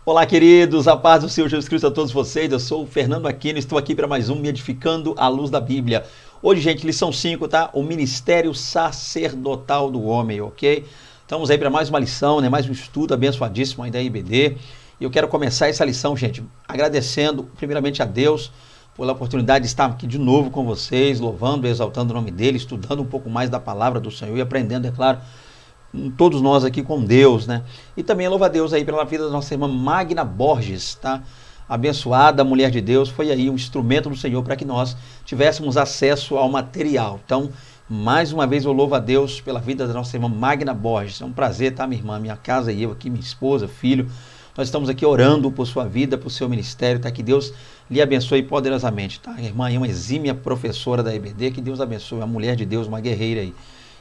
Olá, queridos, a paz do Senhor Jesus Cristo a todos vocês. Eu sou o Fernando Aquino, estou aqui para mais um Me Edificando à Luz da Bíblia. Hoje, gente, lição 5, tá? O ministério sacerdotal do homem, ok? Estamos aí para mais uma lição, né? Mais um estudo abençoadíssimo aí da IBD. E eu quero começar essa lição, gente, agradecendo primeiramente a Deus pela oportunidade de estar aqui de novo com vocês, louvando e exaltando o nome dele, estudando um pouco mais da palavra do Senhor e aprendendo, é claro, todos nós aqui com Deus, né? E também louva a Deus aí pela vida da nossa irmã Magna Borges, tá? Abençoada mulher de Deus, foi aí um instrumento do Senhor para que nós tivéssemos acesso ao material. Então, mais uma vez eu louvo a Deus pela vida da nossa irmã Magna Borges. É um prazer, tá, minha irmã? Minha casa e eu aqui, minha esposa, filho. Nós estamos aqui orando por sua vida, por seu ministério, tá? Que Deus lhe abençoe poderosamente, tá? A irmã é uma exímia professora da IBD, que Deus abençoe, uma mulher de Deus, uma guerreira aí.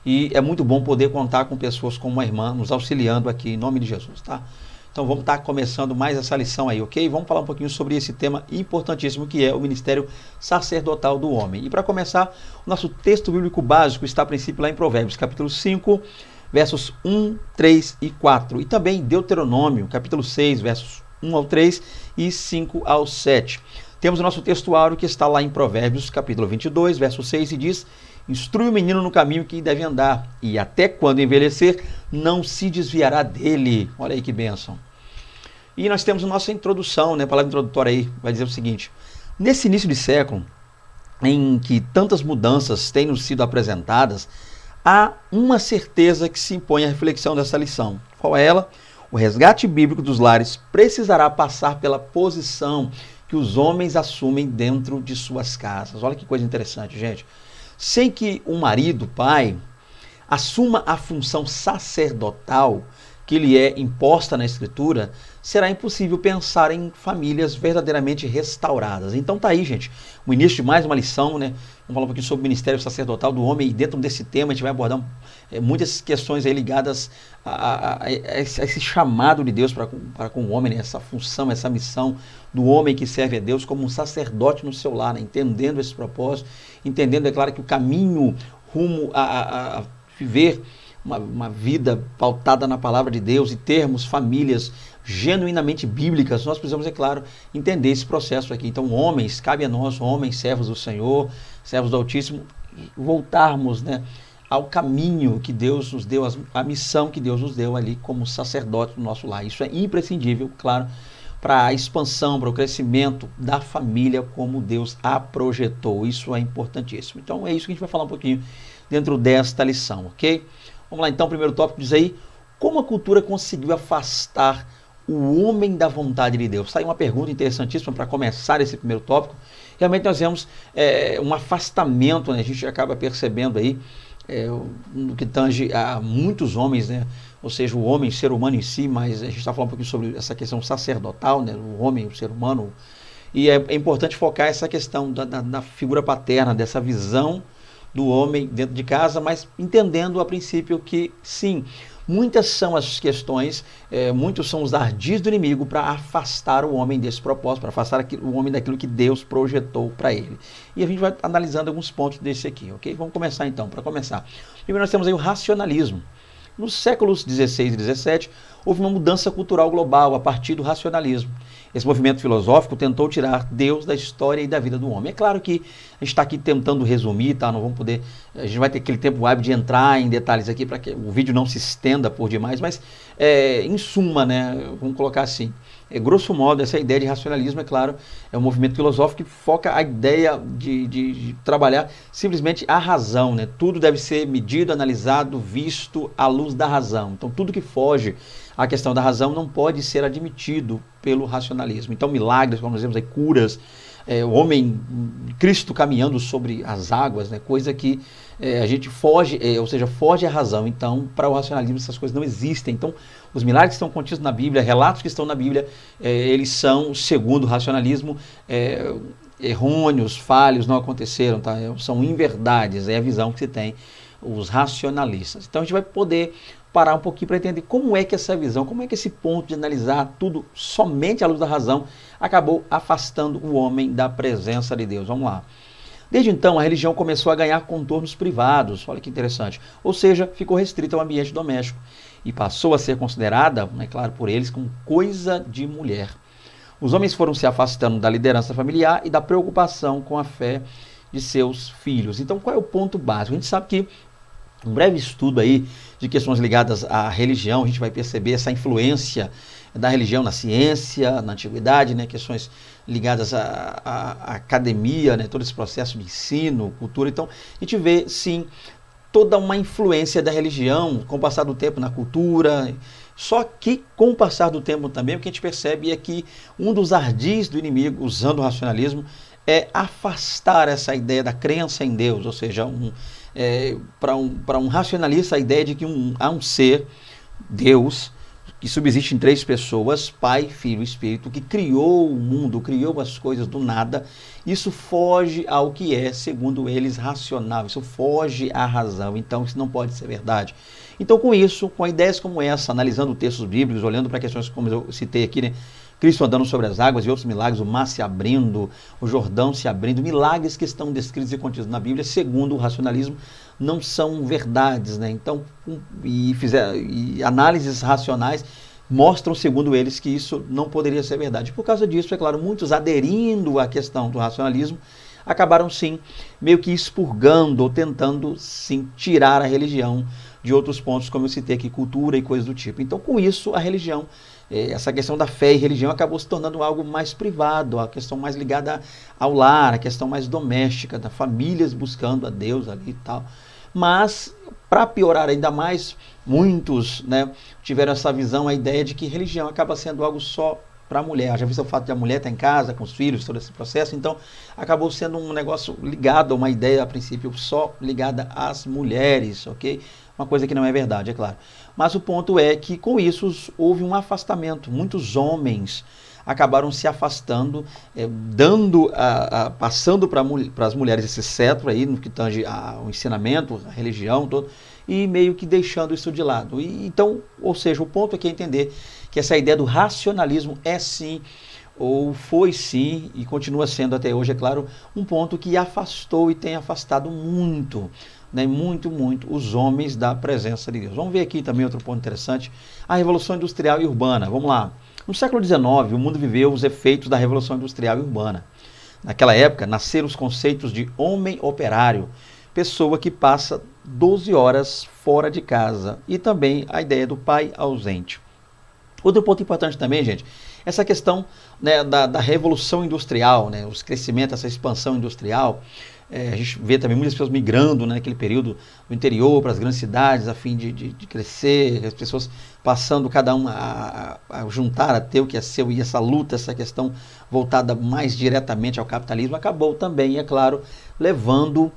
E é muito bom poder contar com pessoas como uma irmã nos auxiliando aqui, em nome de Jesus, tá? Então vamos estar começando mais essa lição aí, ok? Vamos falar um pouquinho sobre esse tema importantíssimo que é o ministério sacerdotal do homem. E para começar, o nosso texto bíblico básico está a princípio lá em Provérbios, capítulo 5, versos 1, 3 e 4. E também Deuteronômio, capítulo 6, versos 1 ao 3 e 5 ao 7. Temos o nosso textuário que está lá em Provérbios, capítulo 22, verso 6, e diz: instrui o menino no caminho que deve andar, e até quando envelhecer, não se desviará dele. Olha aí que bênção. E nós temos a nossa introdução, né? A palavra introdutória aí vai dizer o seguinte: nesse início de século, em que tantas mudanças têm nos sido apresentadas, há uma certeza que se impõe à reflexão dessa lição. Qual é ela? O resgate bíblico dos lares precisará passar pela posição que os homens assumem dentro de suas casas. Olha que coisa interessante, gente. Sem que o marido, o pai, assuma a função sacerdotal que lhe é imposta na Escritura, será impossível pensar em famílias verdadeiramente restauradas. Então tá aí, gente, o início de mais uma lição, né? Vamos falar um pouquinho sobre o ministério sacerdotal do homem, e dentro desse tema a gente vai abordar muitas questões aí ligadas a esse chamado de Deus para com o homem, né? Essa função, essa missão do homem que serve a Deus como um sacerdote no seu lar, né? Entendendo esse propósito, entendendo, é claro, que o caminho rumo a viver uma vida pautada na palavra de Deus e termos famílias genuinamente bíblicas, nós precisamos, é claro, entender esse processo aqui. Então, homens, cabe a nós, homens, servos do Senhor, servos do Altíssimo, voltarmos, né, ao caminho que Deus nos deu, a missão que Deus nos deu ali como sacerdote do nosso lar. Isso é imprescindível, claro, para a expansão, para o crescimento da família como Deus a projetou. Isso é importantíssimo. Então, é isso que a gente vai falar um pouquinho dentro desta lição, ok? Vamos lá, então, o primeiro tópico diz aí: como a cultura conseguiu afastar o homem da vontade de Deus? Está aí uma pergunta interessantíssima para começar esse primeiro tópico. Realmente nós vemos um afastamento, né? A gente acaba percebendo aí, no que tange a muitos homens, né? Ou seja, o homem, o ser humano em si, mas a gente está falando um pouquinho sobre essa questão sacerdotal, né? O homem, o ser humano. E é importante focar essa questão da figura paterna, dessa visão do homem dentro de casa, mas entendendo a princípio que, sim, muitas são as questões, muitos são os ardis do inimigo para afastar o homem desse propósito, para afastar o homem daquilo que Deus projetou para ele. E a gente vai analisando alguns pontos desse aqui, ok? Vamos começar então. Para começar, primeiro nós temos aí o racionalismo. Nos séculos 16 e 17, houve uma mudança cultural global a partir do racionalismo. Esse movimento filosófico tentou tirar Deus da história e da vida do homem. É claro que a gente está aqui tentando resumir, tá? Não vamos poder, a gente vai ter aquele tempo hábil de entrar em detalhes aqui para que o vídeo não se estenda por demais, mas em suma, né, vamos colocar assim, grosso modo, essa ideia de racionalismo, é claro, é um movimento filosófico que foca a ideia de trabalhar simplesmente a razão, né? Tudo deve ser medido, analisado, visto à luz da razão. Então, tudo que foge à questão da razão não pode ser admitido pelo racionalismo. Então, milagres, como nós vemos aí, curas, o homem, Cristo caminhando sobre as águas, né? Coisa que a gente foge, ou seja, foge à razão. Então, para o racionalismo, essas coisas não existem. Então, os milagres que estão contidos na Bíblia, relatos que estão na Bíblia, eles são, segundo o racionalismo, errôneos, falhos, não aconteceram, tá? São inverdades, é a visão que se tem, os racionalistas. Então, a gente vai poder parar um pouquinho para entender como é que essa visão, como é que esse ponto de analisar tudo somente à luz da razão acabou afastando o homem da presença de Deus. Vamos lá. Desde então, a religião começou a ganhar contornos privados, olha que interessante, ou seja, ficou restrita ao ambiente doméstico. e passou a ser considerada, é claro, por eles como coisa de mulher. Os homens foram se afastando da liderança familiar e da preocupação com a fé de seus filhos. Então, qual é o ponto básico? A gente sabe que um breve estudo aí de questões ligadas à religião, a gente vai perceber essa influência da religião na ciência, na antiguidade, né? Questões ligadas à academia, né? Todo esse processo de ensino, cultura. Então, a gente vê, sim, toda uma influência da religião com o passar do tempo na cultura. Só que, com o passar do tempo também, o que a gente percebe é que um dos ardis do inimigo, usando o racionalismo, é afastar essa ideia da crença em Deus, ou seja, para um racionalista, a ideia de que há um ser, Deus, que subsiste em três pessoas, Pai, Filho e Espírito, que criou o mundo, criou as coisas do nada. Isso foge ao que é, segundo eles, racional, isso foge à razão, então isso não pode ser verdade. Então, com isso, com ideias como essa, analisando textos bíblicos, olhando para questões como eu citei aqui, né? Cristo andando sobre as águas e outros milagres, o mar se abrindo, o Jordão se abrindo, milagres que estão descritos e contidos na Bíblia, segundo o racionalismo, não são verdades, né? Então, e análises racionais mostram, segundo eles, que isso não poderia ser verdade. Por causa disso, é claro, muitos aderindo à questão do racionalismo, acabaram, sim, meio que expurgando ou tentando, sim, tirar a religião de outros pontos, como eu citei aqui, cultura e coisas do tipo. Então, com isso, a religião, essa questão da fé e religião acabou se tornando algo mais privado, a questão mais ligada ao lar, a questão mais doméstica, da famílias buscando a Deus ali e tal. Mas, para piorar ainda mais, muitos, né, tiveram essa visão, a ideia de que religião acaba sendo algo só para a mulher. Já viu o fato de a mulher estar em casa com os filhos, todo esse processo, então acabou sendo um negócio ligado, uma ideia a princípio só ligada às mulheres, ok? Uma coisa que não é verdade, é claro. Mas o ponto é que com isso houve um afastamento. Muitos homens acabaram se afastando, passando para as mulheres esse cetro aí, no que tange ao ensinamento, a religião, todo, e meio que deixando isso de lado. Então, ou seja, o ponto aqui é entender que essa ideia do racionalismo é sim, ou foi sim, e continua sendo até hoje, é claro, um ponto que afastou e tem afastado muito, né, muito os homens da presença de Deus. Vamos ver aqui também outro ponto interessante, a Revolução Industrial e Urbana. Vamos lá. No século XIX, o mundo viveu os efeitos da Revolução Industrial e Urbana. Naquela época, nasceram os conceitos de homem operário, pessoa que passa 12 horas fora de casa, e também a ideia do pai ausente. Outro ponto importante também, gente, essa questão, né, da Revolução Industrial, né, os crescimentos, essa expansão industrial. A gente vê também muitas pessoas migrando, né, naquele período do interior para as grandes cidades a fim de crescer, as pessoas passando cada um a juntar, a ter o que é seu, e essa luta, essa questão voltada mais diretamente ao capitalismo, acabou também, é claro, levando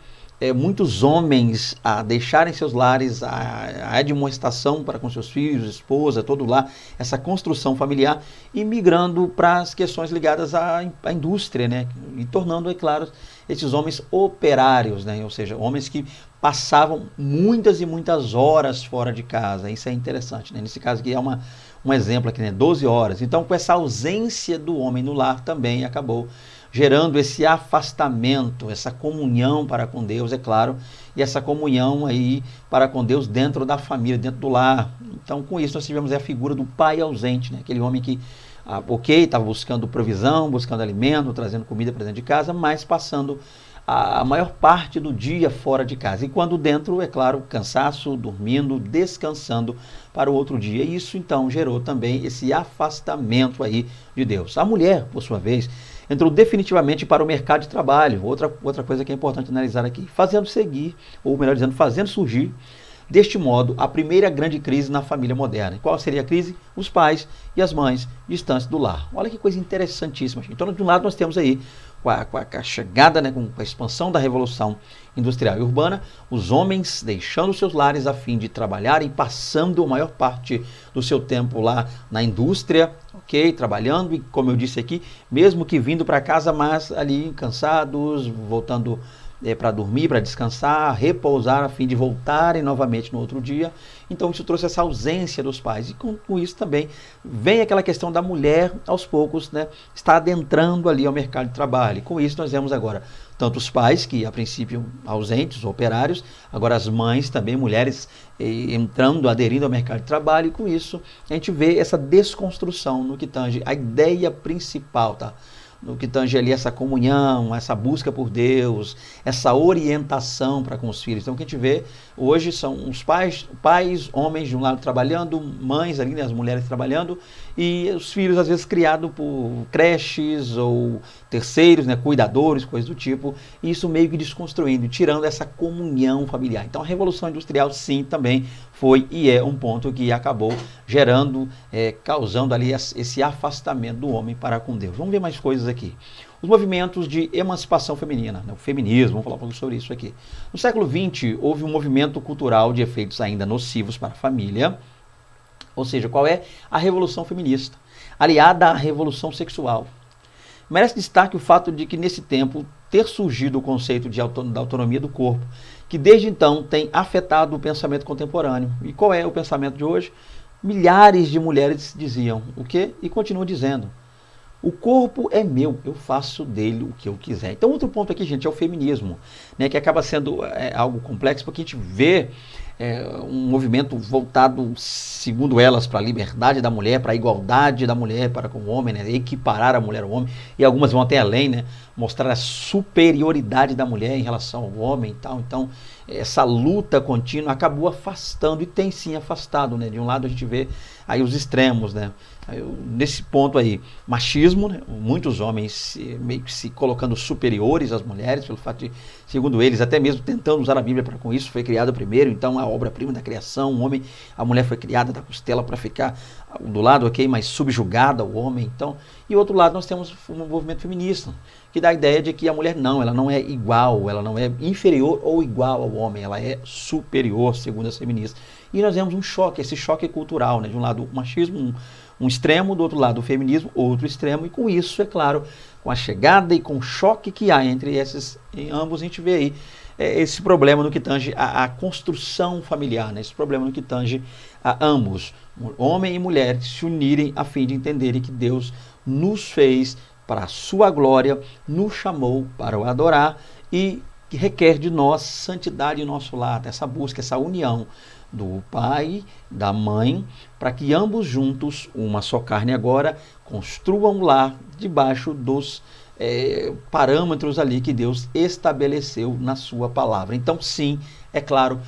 muitos homens a deixarem seus lares, a admoestação para com seus filhos, esposa, todo lá, essa construção familiar, e migrando para as questões ligadas à indústria, né? E tornando, é claro, esses homens operários, né? Ou seja, homens que passavam muitas e muitas horas fora de casa. Isso é interessante, né? Nesse caso aqui é um exemplo aqui, né? 12 horas. Então, com essa ausência do homem no lar, também acabou gerando esse afastamento, essa comunhão para com Deus, é claro, e essa comunhão aí para com Deus dentro da família, dentro do lar. Então, com isso, nós tivemos a figura do pai ausente, né? Aquele homem que, estava buscando provisão, buscando alimento, trazendo comida para dentro de casa, mas passando a maior parte do dia fora de casa. E quando dentro, é claro, cansaço, dormindo, descansando para o outro dia. E isso, então, gerou também esse afastamento aí de Deus. A mulher, por sua vez, entrou definitivamente para o mercado de trabalho. Outra coisa que é importante analisar aqui, fazendo surgir, deste modo, a primeira grande crise na família moderna. Qual seria a crise? Os pais e as mães distantes do lar. Olha que coisa interessantíssima. Então, de um lado, nós temos aí, com a chegada, né, com a expansão da Revolução Industrial e Urbana, os homens deixando seus lares a fim de trabalhar e passando a maior parte do seu tempo lá na indústria, ok? Trabalhando, e como eu disse aqui, mesmo que vindo para casa, mas ali cansados, voltando para dormir, para descansar, repousar, a fim de voltarem novamente no outro dia. Então isso trouxe essa ausência dos pais, e com isso também vem aquela questão da mulher, aos poucos, né, está adentrando ali ao mercado de trabalho. E com isso nós vemos agora tanto os pais, que a princípio ausentes, operários, agora as mães também, mulheres entrando, aderindo ao mercado de trabalho, e com isso a gente vê essa desconstrução no que tange a ideia principal, tá? No que tange ali essa comunhão, essa busca por Deus, essa orientação para com os filhos. Então o que a gente vê hoje são os pais, homens de um lado trabalhando, mães ali, né, as mulheres trabalhando, e os filhos às vezes criados por creches ou terceiros, né, cuidadores, coisas do tipo, e isso meio que desconstruindo, tirando essa comunhão familiar. Então a Revolução Industrial sim também foi e é um ponto que acabou gerando, causando ali esse afastamento do homem para com Deus. Vamos ver mais coisas aqui. Os movimentos de emancipação feminina, né, o feminismo, vamos falar um pouco sobre isso aqui. No século XX, houve um movimento cultural de efeitos ainda nocivos para a família, ou seja, qual é a revolução feminista, aliada à revolução sexual. Merece destaque o fato de que nesse tempo ter surgido o conceito da autonomia do corpo, que desde então tem afetado o pensamento contemporâneo. E qual é o pensamento de hoje? Milhares de mulheres diziam o quê? E continuam dizendo: o corpo é meu, eu faço dele o que eu quiser. Então outro ponto aqui, gente, é o feminismo, né, que acaba sendo algo complexo, porque a gente vê um movimento voltado, segundo elas, para a liberdade da mulher, para a igualdade da mulher para com o homem, né, equiparar a mulher ao homem, e algumas vão até além, né, mostrar a superioridade da mulher em relação ao homem e tal. Então essa luta contínua acabou afastando, e tem sim afastado, né. De um lado a gente vê aí os extremos, né, nesse ponto aí, machismo, né, muitos homens meio que se colocando superiores às mulheres, pelo fato de, segundo eles, até mesmo tentando usar a Bíblia para com isso, foi criado primeiro, então a obra-prima da criação, o homem, a mulher foi criada da costela para ficar do lado, ok, mas subjugada ao homem. Então, e outro lado nós temos um movimento feminista, que dá a ideia de que a mulher ela não é igual, ela não é inferior ou igual ao homem, ela é superior, segundo as feministas. E nós vemos um choque, esse choque cultural, né, de um lado o machismo, um extremo, do outro lado o feminismo, outro extremo, e com isso, é claro, com a chegada e com o choque que há entre em ambos, a gente vê aí esse problema no que tange a construção familiar, né? Esse problema no que tange a ambos, homem e mulher, se unirem a fim de entenderem que Deus nos fez para a sua glória, nos chamou para o adorar, e que requer de nós santidade em nosso lar, essa busca, essa união do pai, da mãe, para que ambos juntos, uma só carne agora, construam um lar debaixo dos parâmetros ali que Deus estabeleceu na sua palavra. Então sim, é claro,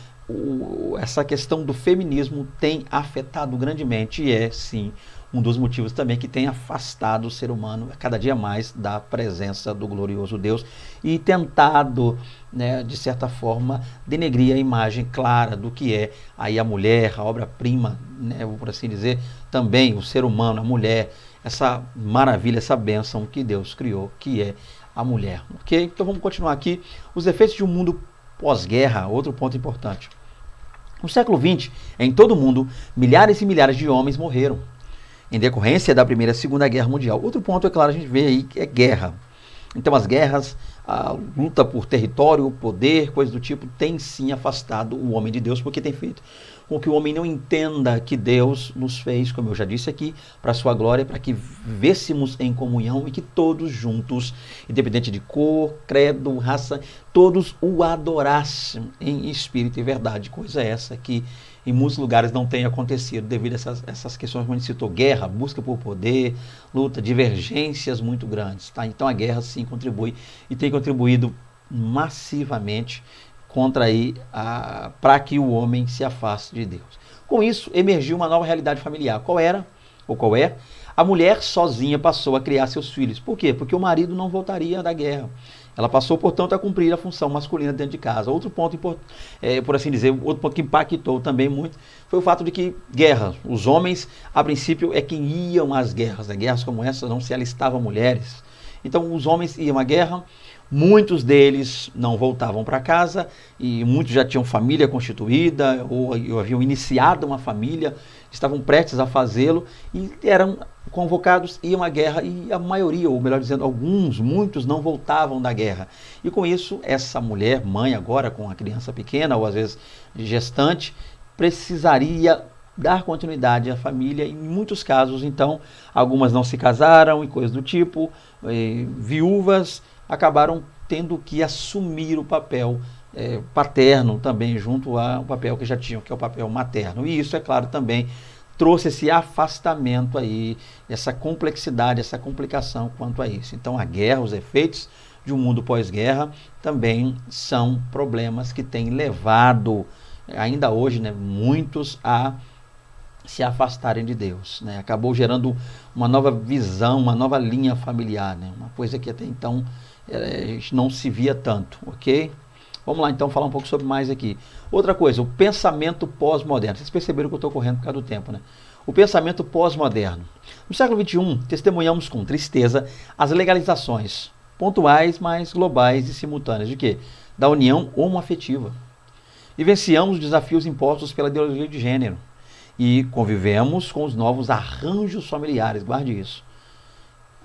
essa questão do feminismo tem afetado grandemente, e é sim um dos motivos também que tem afastado o ser humano cada dia mais da presença do glorioso Deus, e tentado, né, de certa forma, denegrir a imagem clara do que é aí a mulher, a obra-prima, né, por assim dizer, também o ser humano, a mulher, essa maravilha, essa bênção que Deus criou, que é a mulher. Ok? Então vamos continuar aqui. Os efeitos de um mundo pós-guerra, outro ponto importante. No século XX, em todo o mundo, milhares e milhares de homens morreram em decorrência da Primeira e Segunda Guerra Mundial. Outro ponto, é claro, a gente vê aí que é guerra. Então as guerras, a luta por território, poder, coisas do tipo, tem sim afastado o homem de Deus, porque tem feito com que o homem não entenda que Deus nos fez, como eu já disse aqui, para a sua glória, para que vivêssemos em comunhão e que todos juntos, independente de cor, credo, raça, todos o adorassem em espírito e verdade. Coisa essa que em muitos lugares não tem acontecido devido a essas questões, como a gente citou, guerra, busca por poder, luta, divergências muito grandes. Tá? Então a guerra sim contribui, e tem contribuído massivamente contra aí para que o homem se afaste de Deus. Com isso, emergiu uma nova realidade familiar. Qual era? Ou qual é? A mulher sozinha passou a criar seus filhos. Por quê? Porque o marido não voltaria da guerra. Ela passou, portanto, a cumprir a função masculina dentro de casa. Outro ponto, por assim dizer, outro ponto que impactou também muito, foi o fato de que guerra, os homens, a princípio, é quem iam às guerras. Né? Guerras como essa não se alistavam mulheres. Então, os homens iam à guerra, muitos deles não voltavam para casa, e muitos já tinham família constituída, ou haviam iniciado uma família, estavam prestes a fazê-lo, e eram convocados, iam à guerra, e a maioria, ou melhor dizendo, muitos não voltavam da guerra. E com isso, essa mulher, mãe agora, com a criança pequena, ou às vezes gestante, precisaria dar continuidade à família. Em muitos casos, então, algumas não se casaram e coisas do tipo, viúvas, acabaram tendo que assumir o papel paterno também, junto ao papel que já tinham, que é o papel materno. E isso, é claro, também trouxe esse afastamento aí, essa complexidade, essa complicação quanto a isso. Então, a guerra, os efeitos de um mundo pós-guerra também são problemas que têm levado, ainda hoje, né, muitos a se afastarem de Deus, né? Acabou gerando uma nova visão, uma nova linha familiar, né? Uma coisa que até então não se via tanto, ok? Vamos lá então falar um pouco sobre mais aqui. Outra coisa, o pensamento pós-moderno. Vocês perceberam que eu estou correndo por causa do tempo, né? O pensamento pós-moderno. No século XXI, testemunhamos com tristeza as legalizações pontuais, mas globais e simultâneas de quê? Da união homoafetiva. Vivenciamos os desafios impostos pela ideologia de gênero e convivemos com os novos arranjos familiares, guarde isso.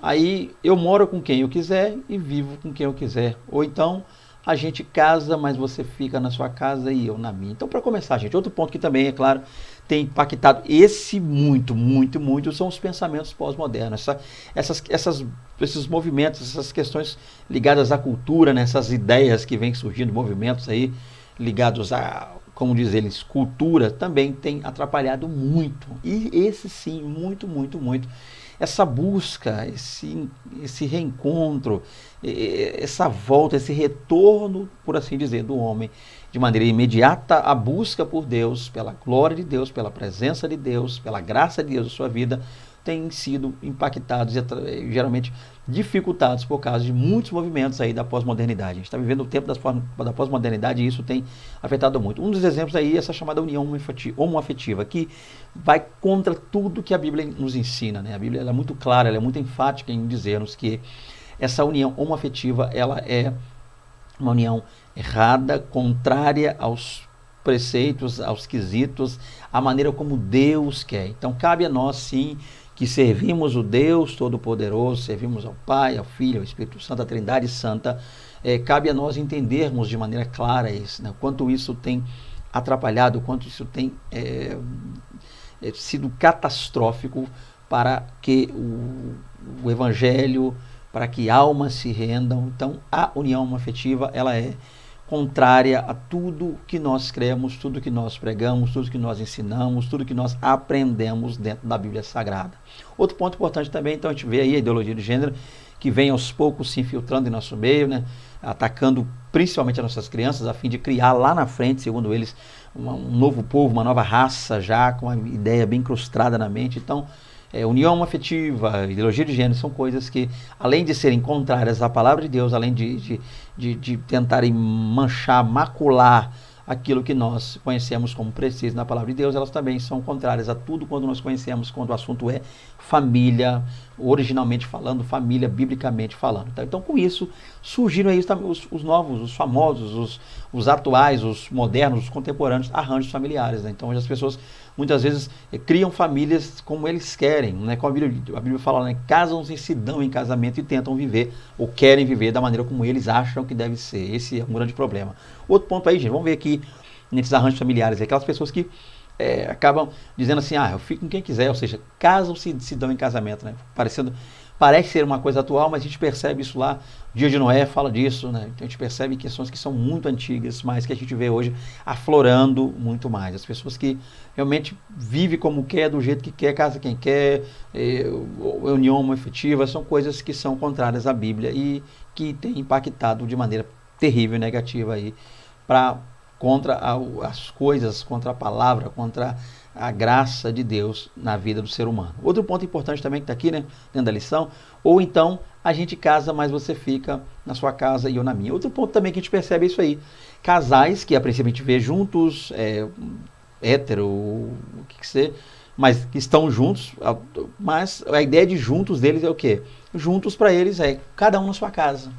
Aí eu moro com quem eu quiser e vivo com quem eu quiser. Ou então a gente casa, mas você fica na sua casa e eu na minha. Então, para começar, gente, outro ponto que também, é claro, tem impactado muito, são os pensamentos pós-modernos. Esses movimentos, essas questões ligadas à cultura, né, essas ideias que vêm surgindo, movimentos aí ligados a, como diz eles, cultura, também tem atrapalhado muito. E esse sim, muito. Essa busca, esse reencontro, essa volta, esse retorno, por assim dizer, do homem, de maneira imediata, a busca por Deus, pela glória de Deus, pela presença de Deus, pela graça de Deus na sua vida, têm sido impactados e geralmente dificultados por causa de muitos movimentos aí da pós-modernidade. A gente está vivendo o tempo da pós-modernidade e isso tem afetado muito. Um dos exemplos aí é essa chamada união homoafetiva, que vai contra tudo que a Bíblia nos ensina, né? A Bíblia ela é muito clara, ela é muito enfática em dizer-nos que essa união homoafetiva ela é uma união errada, contrária aos preceitos, aos quesitos, à maneira como Deus quer. Então cabe a nós sim que servimos o Deus Todo-Poderoso, servimos ao Pai, ao Filho, ao Espírito Santo, à Trindade Santa, cabe a nós entendermos de maneira clara isso, né? Quanto isso tem atrapalhado, quanto isso tem sido catastrófico para que o Evangelho, para que almas se rendam. Então, a união afetiva, ela é contrária a tudo que nós cremos, tudo que nós pregamos, tudo que nós ensinamos, tudo que nós aprendemos dentro da Bíblia Sagrada. Outro ponto importante também, então a gente vê aí a ideologia de gênero, que vem aos poucos se infiltrando em nosso meio, né? Atacando principalmente as nossas crianças, a fim de criar lá na frente, segundo eles, um novo povo, uma nova raça já, com uma ideia bem incrustada na mente. Então, união afetiva, ideologia de gênero são coisas que, além de serem contrárias à palavra de Deus, além de tentarem manchar, macular aquilo que nós conhecemos como preciso na palavra de Deus, elas também são contrárias a tudo quando nós conhecemos, quando o assunto é família, originalmente falando, família, biblicamente falando. Tá? Então, com isso, surgiram aí os novos, os famosos, os atuais, os modernos, os contemporâneos arranjos familiares. Né? Então, hoje as pessoas muitas vezes criam famílias como eles querem, né? Como a Bíblia fala, né? Casam-se e se dão em casamento e tentam viver, ou querem viver da maneira como eles acham que deve ser. Esse é um grande problema. Outro ponto aí, gente, vamos ver aqui nesses arranjos familiares, aquelas pessoas que acabam dizendo assim, eu fico com quem quiser, ou seja, casam-se e se dão em casamento, né? Parece ser uma coisa atual, mas a gente percebe isso lá, o Dia de Noé fala disso, né? Então a gente percebe questões que são muito antigas, mas que a gente vê hoje aflorando muito mais. As pessoas que realmente vivem como quer, do jeito que quer, casa quem quer, união afetiva, são coisas que são contrárias à Bíblia e que têm impactado de maneira terrível e negativa aí contra as coisas, contra a palavra, contra a graça de Deus na vida do ser humano. Outro ponto importante também que está aqui, né, dentro da lição, ou então a gente casa, mas você fica na sua casa e eu na minha. Outro ponto também que a gente percebe é isso aí. Casais que a princípio a gente vê juntos, hétero, o que ser, mas que estão juntos, mas a ideia de juntos deles é o quê? Juntos para eles é cada um na sua casa.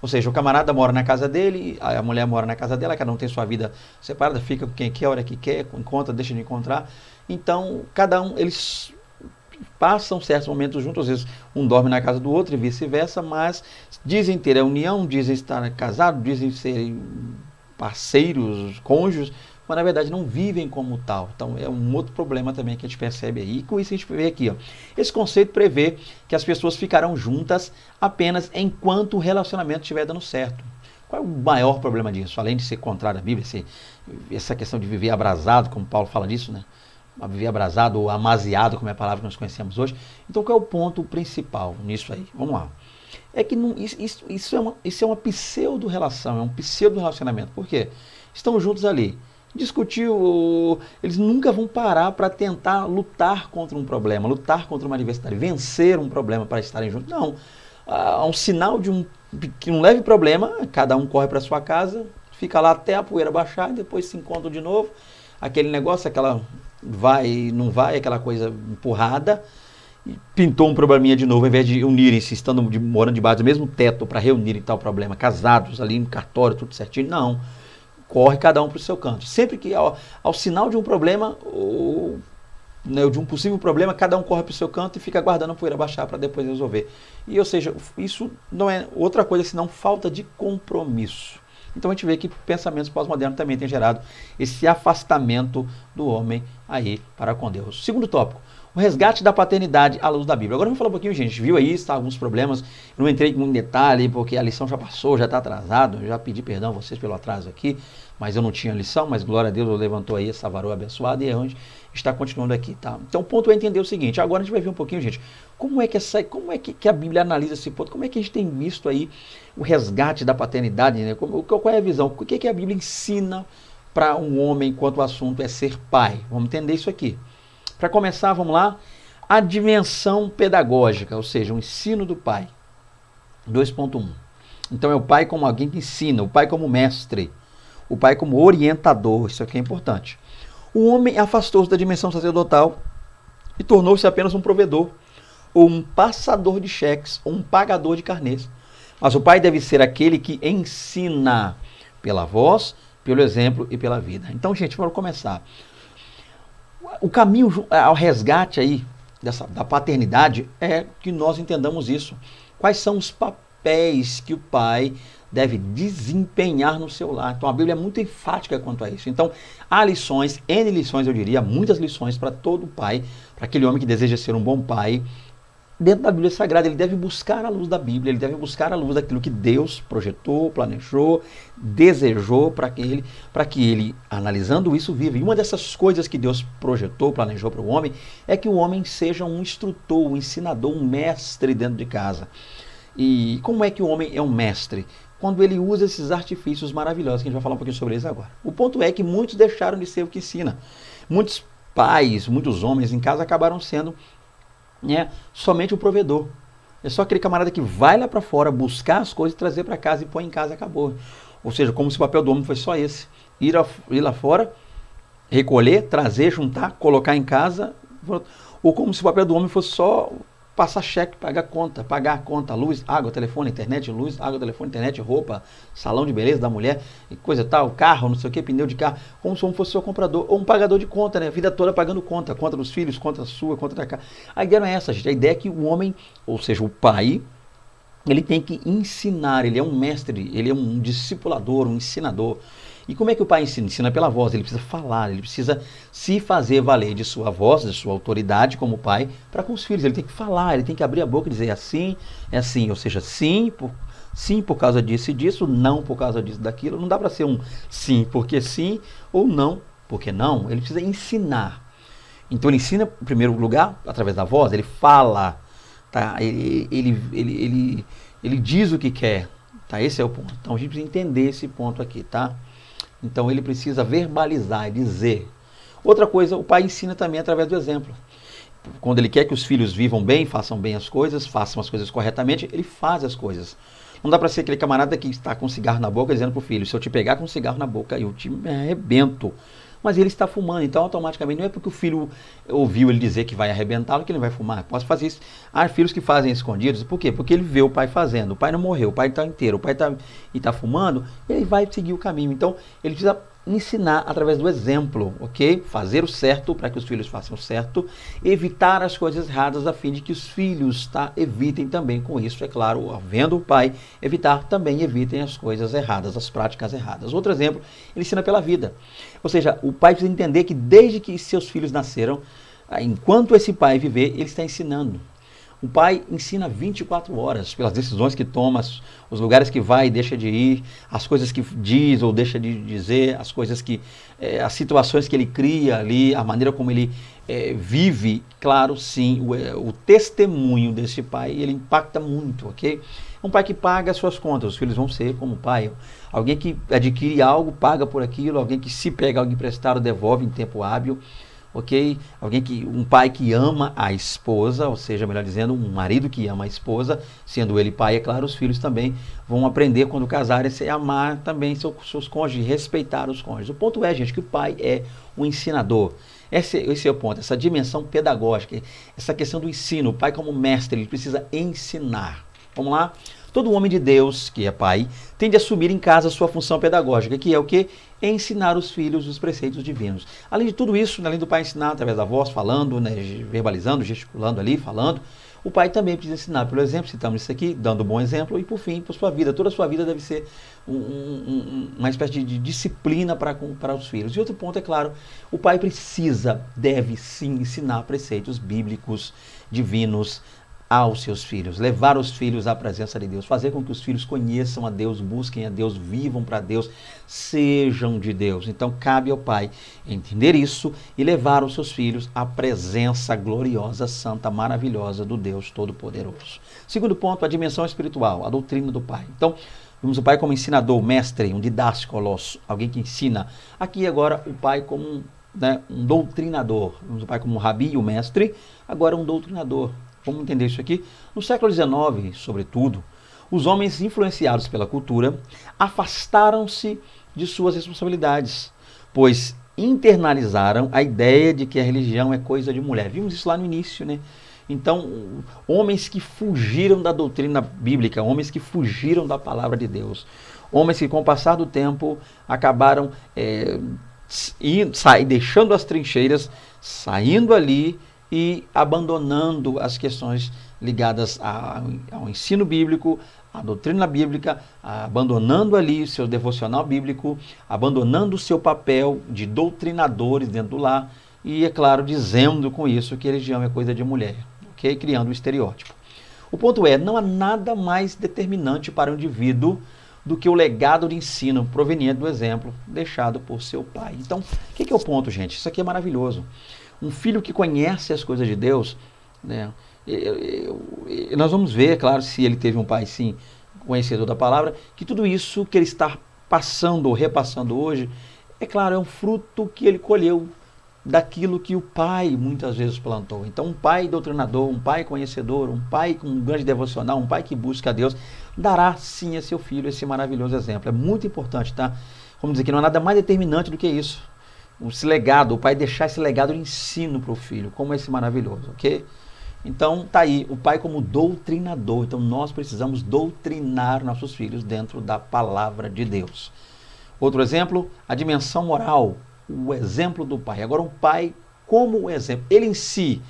Ou seja, o camarada mora na casa dele, a mulher mora na casa dela, cada um tem sua vida separada, fica com quem quer, a hora que quer, encontra, deixa de encontrar. Então, cada um, eles passam certos momentos juntos, às vezes um dorme na casa do outro e vice-versa, mas dizem ter a união, dizem estar casados, dizem ser parceiros, cônjuges, mas na verdade não vivem como tal. Então é um outro problema também que a gente percebe aí. E com isso a gente vê aqui, ó, esse conceito prevê que as pessoas ficarão juntas apenas enquanto o relacionamento estiver dando certo. Qual é o maior problema disso? Além de ser contrário à Bíblia, essa questão de viver abrasado, como Paulo fala disso, né? Viver abrasado ou amaziado, como é a palavra que nós conhecemos hoje. Então qual é o ponto principal nisso aí? Vamos lá. É que não, isso é uma pseudo-relação, é um pseudo-relacionamento. Por quê? Estão juntos ali. Discutiu, eles nunca vão parar para tentar lutar contra um problema, lutar contra uma adversidade, vencer um problema para estarem juntos. Não. Há um sinal de que um leve problema, cada um corre para sua casa, fica lá até a poeira baixar, depois se encontram de novo. Aquele negócio, aquela vai, não vai, aquela coisa empurrada. Pintou um probleminha de novo, ao invés de unirem-se, morando debaixo do mesmo teto para reunirem tal problema, casados ali no cartório, tudo certinho. Não. Corre cada um para o seu canto. Sempre que ao sinal de um problema, ou de um possível problema, cada um corre para o seu canto e fica aguardando a poeira baixar para depois resolver. E, ou seja, isso não é outra coisa senão falta de compromisso. Então a gente vê que pensamentos pós-modernos também têm gerado esse afastamento do homem aí para com Deus. Segundo tópico, o resgate da paternidade à luz da Bíblia. Agora vamos falar um pouquinho, gente. Viu aí, está alguns problemas. Eu não entrei em detalhe, porque a lição já passou, já está atrasado. Eu já pedi perdão a vocês pelo atraso aqui, mas eu não tinha lição, mas glória a Deus, levantou aí essa varoa abençoada e a gente está continuando aqui, tá? Então o ponto é entender o seguinte. Agora a gente vai ver um pouquinho, gente, como é que a Bíblia analisa esse ponto, como é que a gente tem visto aí o resgate da paternidade, né? Qual é a visão? O que a Bíblia ensina para um homem enquanto o assunto é ser pai? Vamos entender isso aqui. Para começar, vamos lá, a dimensão pedagógica, ou seja, o ensino do pai. 2.1. Então é o pai como alguém que ensina, o pai como mestre, o pai como orientador, isso aqui é importante. O homem afastou-se da dimensão sacerdotal e tornou-se apenas um provedor, ou um passador de cheques, ou um pagador de carnês. Mas o pai deve ser aquele que ensina pela voz, pelo exemplo e pela vida. Então, gente, vamos começar. O caminho ao resgate aí da paternidade é que nós entendamos isso. Quais são os papéis que o pai deve desempenhar no seu lar? Então a Bíblia é muito enfática quanto a isso. Então há lições, N lições eu diria, muitas lições para todo pai, para aquele homem que deseja ser um bom pai. Dentro da Bíblia Sagrada, ele deve buscar a luz da Bíblia, ele deve buscar a luz daquilo que Deus projetou, planejou, desejou para que ele, analisando isso, viva. E uma dessas coisas que Deus projetou, planejou para o homem, é que o homem seja um instrutor, um ensinador, um mestre dentro de casa. E como é que o homem é um mestre? Quando ele usa esses artifícios maravilhosos, que a gente vai falar um pouquinho sobre eles agora. O ponto é que muitos deixaram de ser o que ensina. Muitos pais, muitos homens em casa acabaram sendo somente o provedor. É só aquele camarada que vai lá para fora buscar as coisas, trazer para casa e põe em casa e acabou. Ou seja, como se o papel do homem fosse só esse. Ir lá fora, recolher, trazer, juntar, colocar em casa. Ou como se o papel do homem fosse só passar cheque, pagar a conta, luz, água, telefone, internet, luz, água, telefone, internet, roupa, salão de beleza da mulher, coisa tal, carro, não sei o que, pneu de carro, como se o homem fosse seu comprador, ou um pagador de conta, né? A vida toda pagando conta dos filhos, conta sua, conta da casa. A ideia não é essa, gente. A ideia é que o homem, ou seja, o pai, ele tem que ensinar, ele é um mestre, ele é um discipulador, um ensinador. E como é que o pai ensina? Ensina pela voz, ele precisa falar, ele precisa se fazer valer de sua voz, de sua autoridade como pai, para com os filhos. Ele tem que falar, ele tem que abrir a boca e dizer é assim, ou seja, sim por causa disso e disso, não por causa disso, daquilo. Não dá para ser um sim porque sim ou não porque não. Ele precisa ensinar. Então ele ensina, em primeiro lugar, através da voz, ele fala, tá? Ele diz o que quer, tá? Esse é o ponto. Então a gente precisa entender esse ponto aqui, tá? Então ele precisa verbalizar, dizer. Outra coisa, o pai ensina também através do exemplo. Quando ele quer que os filhos vivam bem, façam bem as coisas, façam as coisas corretamente, ele faz as coisas. Não dá para ser aquele camarada que está com cigarro na boca dizendo para o filho, se eu te pegar com cigarro na boca, eu te arrebento. Mas ele está fumando, então automaticamente não é porque o filho ouviu ele dizer que vai arrebentá-lo que ele vai fumar. Posso fazer isso. Há filhos que fazem escondidos, por quê? Porque ele vê o pai fazendo, o pai não morreu, o pai está inteiro, o pai está fumando, ele vai seguir o caminho. Então ele precisa ensinar através do exemplo, ok? Fazer o certo para que os filhos façam o certo, evitar as coisas erradas a fim de que os filhos, tá, evitem também com isso, é claro, vendo o pai evitar, também evitem as coisas erradas, as práticas erradas. Outro exemplo, ele ensina pela vida. Ou seja, o pai precisa entender que desde que seus filhos nasceram, enquanto esse pai viver, ele está ensinando. O pai ensina 24 horas pelas decisões que toma, os lugares que vai e deixa de ir, as coisas que diz ou deixa de dizer, as coisas que, as situações que ele cria ali, a maneira como ele vive. Claro, sim, o testemunho desse pai, ele impacta muito, ok? Um pai que paga as suas contas, os filhos vão ser como o pai. Alguém que adquire algo, paga por aquilo, alguém que se pega algo emprestado, devolve em tempo hábil. Ok? Um pai que ama a esposa, ou seja, melhor dizendo, um marido que ama a esposa, sendo ele pai, é claro, os filhos também vão aprender quando casarem a amar também seus cônjuges, respeitar os cônjuges. O ponto é, gente, que o pai é um ensinador. Esse é o ponto, essa dimensão pedagógica, essa questão do ensino. O pai como mestre, ele precisa ensinar. Vamos lá? Todo homem de Deus, que é pai, tem de assumir em casa a sua função pedagógica, que é o quê? Ensinar os filhos os preceitos divinos. Além de tudo isso, além do pai ensinar através da voz, falando, né, verbalizando, gesticulando ali, falando, o pai também precisa ensinar pelo exemplo, citamos isso aqui, dando um bom exemplo, e por fim, por sua vida. Toda a sua vida deve ser uma espécie de disciplina para os filhos. E outro ponto, é claro, o pai deve sim ensinar preceitos bíblicos, divinos, aos seus filhos, levar os filhos à presença de Deus, fazer com que os filhos conheçam a Deus, busquem a Deus, vivam para Deus, sejam de Deus. Então cabe ao pai entender isso e levar os seus filhos à presença gloriosa, santa, maravilhosa do Deus Todo-Poderoso. Segundo ponto, a dimensão espiritual, a doutrina do pai. Então, vemos o pai como ensinador, mestre, um didáscolos, alguém que ensina. Aqui agora o pai como um doutrinador. Vemos o pai como um rabi, o mestre, agora um doutrinador. Vamos entender isso aqui? No século XIX, sobretudo, os homens influenciados pela cultura afastaram-se de suas responsabilidades, pois internalizaram a ideia de que a religião é coisa de mulher. Vimos isso lá no início, né? Então, homens que fugiram da doutrina bíblica, homens que fugiram da palavra de Deus, homens que com o passar do tempo acabaram deixando as trincheiras, saindo ali e abandonando as questões ligadas ao ensino bíblico, à doutrina bíblica, abandonando ali o seu devocional bíblico, abandonando o seu papel de doutrinadores dentro do lar e, é claro, dizendo com isso que a religião é coisa de mulher, ok? Criando um estereótipo. O ponto é, não há nada mais determinante para o indivíduo do que o legado de ensino proveniente do exemplo deixado por seu pai. Então, o que é o ponto, gente? Isso aqui é maravilhoso. Um filho que conhece as coisas de Deus, né, nós vamos ver, claro, se ele teve um pai, sim, conhecedor da palavra, que tudo isso que ele está passando ou repassando hoje, é claro, é um fruto que ele colheu daquilo que o pai muitas vezes plantou. Então, um pai doutrinador, um pai conhecedor, um pai com um grande devocional, um pai que busca a Deus, dará sim a seu filho esse maravilhoso exemplo. É muito importante, tá? Vamos dizer que não há nada mais determinante do que isso. Esse legado, o pai deixar esse legado de ensino para o filho, como esse maravilhoso, ok? Então, tá aí, o pai como doutrinador. Então, nós precisamos doutrinar nossos filhos dentro da palavra de Deus. Outro exemplo, a dimensão moral, o exemplo do pai. Agora, um pai como o exemplo. Ele em si,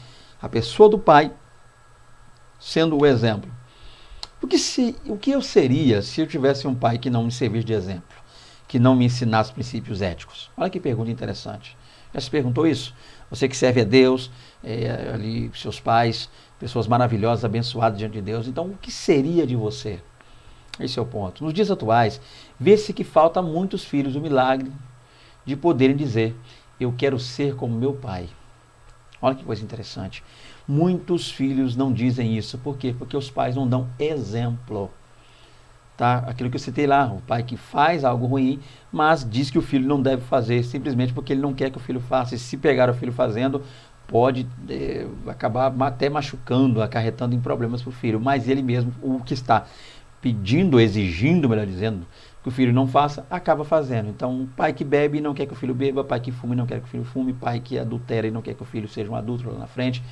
a pessoa do pai, sendo o exemplo. O que eu seria se eu tivesse um pai que não me servisse de exemplo? Que não me ensinasse princípios éticos? Olha que pergunta interessante. Já se perguntou isso? Você que serve a Deus, ali seus pais, pessoas maravilhosas, abençoadas diante de Deus. Então, o que seria de você? Esse é o ponto. Nos dias atuais, vê-se que falta a muitos filhos o milagre de poderem dizer, eu quero ser como meu pai. Olha que coisa interessante. Muitos filhos não dizem isso. Por quê? Porque os pais não dão exemplo. Tá? Aquilo que eu citei lá, o pai que faz algo ruim, mas diz que o filho não deve fazer, simplesmente porque ele não quer que o filho faça. E se pegar o filho fazendo, pode acabar até machucando, acarretando em problemas para o filho. Mas ele mesmo, o que está pedindo, exigindo, melhor dizendo, que o filho não faça, acaba fazendo. Então, pai que bebe e não quer que o filho beba, pai que fuma e não quer que o filho fume, pai que adultera e não quer que o filho seja um adulto lá na frente.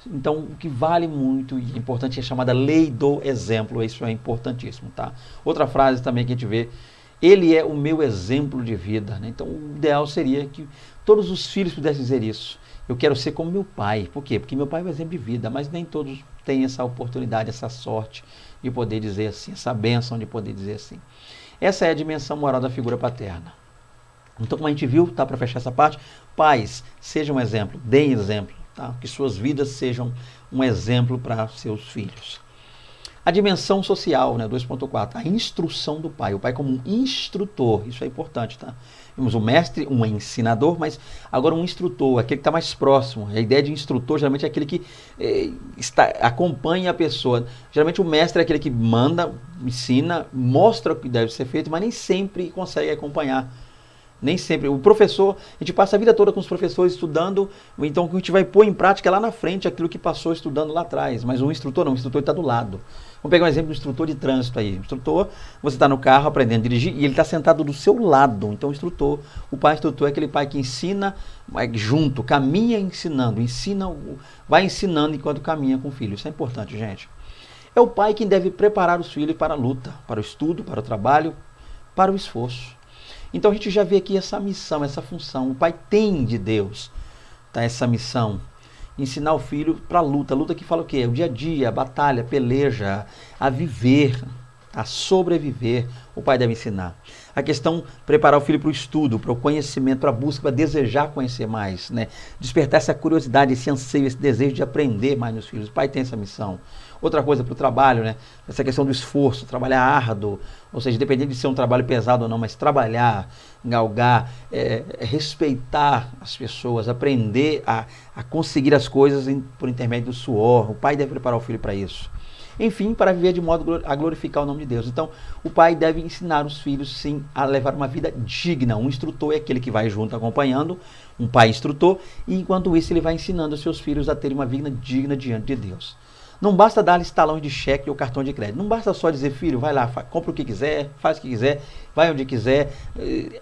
Então, o que vale muito e é importante é a chamada lei do exemplo. Isso é importantíssimo, tá? Outra frase também que a gente vê Ele é o meu exemplo de vida, né? Então, o ideal seria que todos os filhos pudessem dizer isso. Eu quero ser como meu pai. Por quê? Porque meu pai é um exemplo de vida, mas nem todos têm essa oportunidade, essa sorte de poder dizer assim, essa bênção de poder dizer assim. Essa é a dimensão moral da figura paterna. Então, como a gente viu, tá, para fechar essa parte, pais, sejam um exemplo, deem exemplo, tá? Que suas vidas sejam um exemplo para seus filhos. A dimensão social, né, 2.4, a instrução do pai, o pai como um instrutor, isso é importante, tá? Temos um mestre, um ensinador, mas agora um instrutor, aquele que está mais próximo. A ideia de instrutor geralmente é aquele que acompanha a pessoa. Geralmente o mestre é aquele que manda, ensina, mostra o que deve ser feito, mas nem sempre consegue acompanhar. Nem sempre. O professor, a gente passa a vida toda com os professores estudando, então a gente vai pôr em prática lá na frente aquilo que passou estudando lá atrás. Mas o instrutor não, o instrutor está do lado. Vamos pegar um exemplo do instrutor de trânsito aí. O instrutor, você está no carro aprendendo a dirigir e ele está sentado do seu lado. Então o pai instrutor é aquele pai que ensina junto, caminha ensinando, vai ensinando enquanto caminha com o filho. Isso é importante, gente. É o pai quem deve preparar os filhos para a luta, para o estudo, para o trabalho, para o esforço. Então a gente já vê aqui essa missão, essa função. O pai tem de Deus, tá, essa missão. Ensinar o filho para a luta. A luta que fala o quê? O dia a dia, a batalha, a peleja, a viver, a sobreviver. O pai deve ensinar. A questão, preparar o filho para o estudo, para o conhecimento, para a busca, para desejar conhecer mais, né? Despertar essa curiosidade, esse anseio, esse desejo de aprender mais nos filhos. O pai tem essa missão. Outra coisa para o trabalho, né? Essa questão do esforço, trabalhar árduo, ou seja, independente de ser um trabalho pesado ou não, mas trabalhar, galgar, respeitar as pessoas, aprender a conseguir as coisas por intermédio do suor. O pai deve preparar o filho para isso. Enfim, para viver de modo a glorificar o nome de Deus. Então, o pai deve ensinar os filhos, sim, a levar uma vida digna. Um instrutor é aquele que vai junto acompanhando, um pai instrutor, e enquanto isso ele vai ensinando os seus filhos a terem uma vida digna diante de Deus. Não basta dar-lhes talões de cheque ou cartão de crédito. Não basta só dizer, filho, vai lá, compra o que quiser, faz o que quiser, vai onde quiser.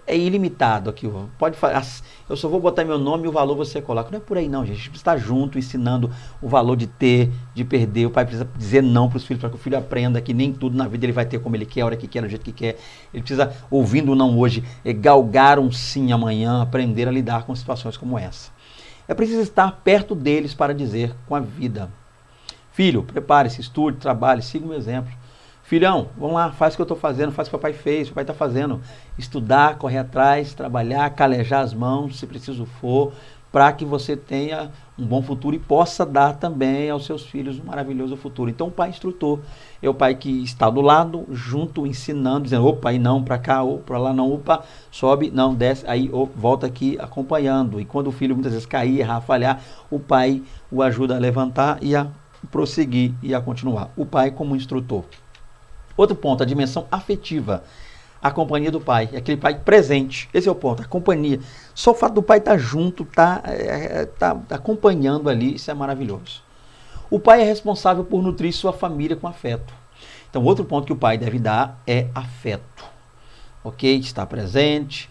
É ilimitado aqui. Pode fazer. Eu só vou botar meu nome e o valor você coloca. Não é por aí não, gente. A gente precisa estar junto, ensinando o valor de ter, de perder. O pai precisa dizer não para os filhos, para que o filho aprenda que nem tudo na vida ele vai ter como ele quer, a hora que quer, do jeito que quer. Ele precisa, ouvindo o não hoje, galgar um sim amanhã, aprender a lidar com situações como essa. É preciso estar perto deles para dizer com a vida. Filho, prepare-se, estude, trabalhe, siga o meu exemplo. Filhão, vamos lá, faz o que eu estou fazendo, faz o que o papai fez, o papai está fazendo. Estudar, correr atrás, trabalhar, calejar as mãos, se preciso for, para que você tenha um bom futuro e possa dar também aos seus filhos um maravilhoso futuro. Então o pai instrutor é o pai que está do lado, junto, ensinando, dizendo, opa, aí não, para cá, ou para lá não, opa, sobe, não, desce, aí volta aqui acompanhando. E quando o filho muitas vezes cair, errar, falhar, o pai o ajuda a levantar e a prosseguir e a continuar. O pai como instrutor. Outro ponto, a dimensão afetiva. A companhia do pai, aquele pai presente. Esse é o ponto, a companhia. Só o fato do pai estar junto, tá acompanhando ali, isso é maravilhoso. O pai é responsável por nutrir sua família com afeto. Então, outro ponto que o pai deve dar é afeto. Ok? Estar presente.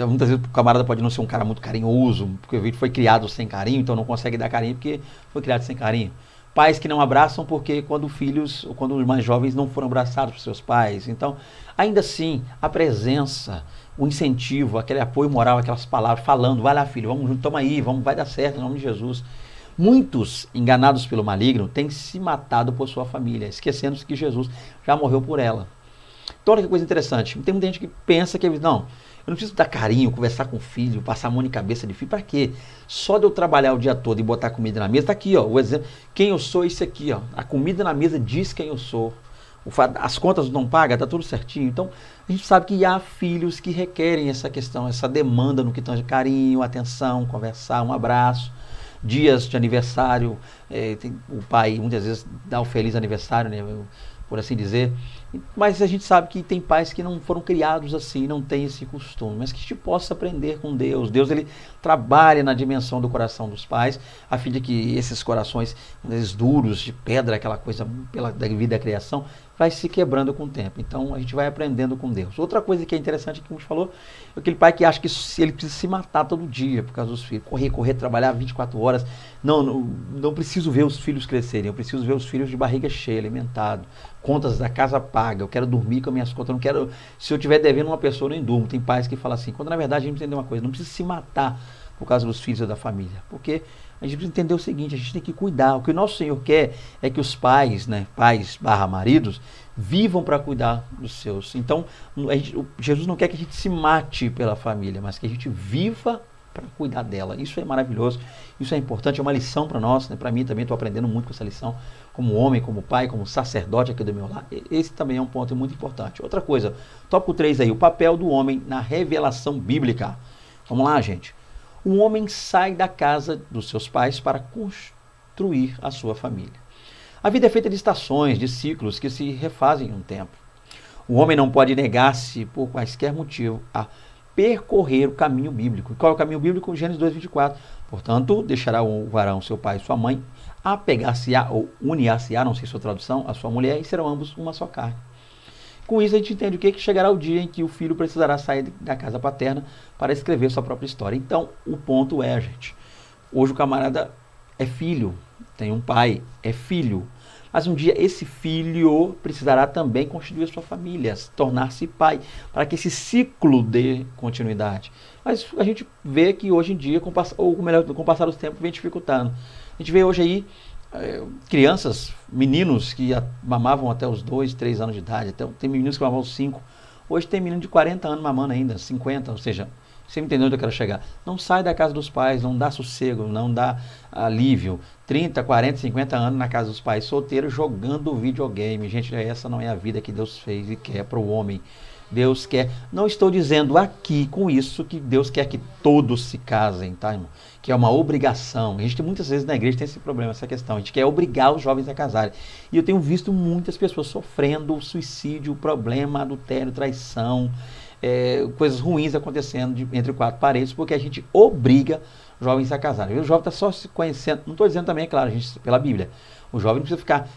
Muitas vezes o camarada pode não ser um cara muito carinhoso, porque o vídeo foi criado sem carinho, então não consegue dar carinho porque foi criado sem carinho. Pais que não abraçam porque quando os mais jovens não foram abraçados por seus pais. Então, ainda assim, a presença, o incentivo, aquele apoio moral, aquelas palavras, falando, vai lá filho, vamos junto, toma aí, vai dar certo, em nome de Jesus. Muitos, enganados pelo maligno, têm se matado por sua família, esquecendo-se que Jesus já morreu por ela. Então, olha que coisa interessante. Tem muita gente que pensa que, não, eu não preciso dar carinho, conversar com o filho, passar a mão em cabeça de filho, para quê? Só de eu trabalhar o dia todo e botar comida na mesa, tá aqui, ó, o exemplo, quem eu sou é isso aqui, ó, a comida na mesa diz quem eu sou, as contas não pagam, tá tudo certinho. Então, a gente sabe que há filhos que requerem essa questão, essa demanda no que tange carinho, atenção, conversar, um abraço, dias de aniversário, o pai muitas vezes dá o feliz aniversário, né, por assim dizer. Mas a gente sabe que tem pais que não foram criados assim, não têm esse costume, mas que a gente possa aprender com Deus. Deus, ele trabalha na dimensão do coração dos pais, a fim de que esses corações duros, de pedra, aquela coisa da vida da criação, vai se quebrando com o tempo. Então a gente vai aprendendo com Deus. Outra coisa que é interessante que a gente falou, é aquele pai que acha que ele precisa se matar todo dia por causa dos filhos, correr, trabalhar 24 horas. Não preciso ver os filhos crescerem, eu preciso ver os filhos de barriga cheia, alimentados, contas da casa paga, eu quero dormir com as minhas contas, eu não quero, se eu estiver devendo uma pessoa, eu nem durmo. Tem pais que falam assim, quando na verdade a gente entender uma coisa, não precisa se matar por causa dos filhos ou da família, porque a gente precisa entender o seguinte, a gente tem que cuidar, o que o nosso Senhor quer é que os pais, né, pais / maridos, vivam para cuidar dos seus. Então, Jesus não quer que a gente se mate pela família, mas que a gente viva para cuidar dela. Isso é maravilhoso, isso é importante, é uma lição para nós, né? Para mim também, estou aprendendo muito com essa lição, como homem, como pai, como sacerdote aqui do meu lado. Esse também é um ponto muito importante. Outra coisa, tópico 3 aí, o papel do homem na revelação bíblica. Vamos lá, gente. O homem sai da casa dos seus pais para construir a sua família. A vida é feita de estações, de ciclos que se refazem em um tempo. O homem não pode negar-se, por quaisquer motivo, a percorrer o caminho bíblico. E qual é o caminho bíblico? Gênesis 2:24. Portanto, deixará o varão, seu pai e sua mãe, apegar-se-á ou unir-se-á, não sei sua tradução, a sua mulher, e serão ambos uma só carne. Com isso a gente entende o que? Que chegará o dia em que o filho precisará sair da casa paterna para escrever sua própria história. Então, o ponto é, gente, hoje o camarada é filho, tem um pai, é filho. Mas um dia esse filho precisará também constituir sua família, tornar-se pai, para que esse ciclo dê continuidade. Mas a gente vê que hoje em dia, com o passar dos tempos, vem dificultando. A gente vê hoje aí crianças, meninos que mamavam até os 2, 3 anos de idade, tem meninos que mamavam aos 5. Hoje tem menino de 40 anos mamando ainda, 50, ou seja, você me entendeu onde eu quero chegar. Não sai da casa dos pais, não dá sossego, não dá alívio. 30, 40, 50 anos na casa dos pais, solteiro, jogando videogame. Gente, essa não é a vida que Deus fez e quer para o homem. Deus quer, não estou dizendo aqui com isso que Deus quer que todos se casem, tá, irmão? Que é uma obrigação. A gente muitas vezes na igreja tem esse problema, essa questão. A gente quer obrigar os jovens a casarem. E eu tenho visto muitas pessoas sofrendo suicídio, problema, adultério, traição, coisas ruins acontecendo entre 4 paredes, porque a gente obriga jovens a casarem. O jovem está só se conhecendo, não estou dizendo também, é claro, a gente, pela Bíblia. O jovem não precisa ficar,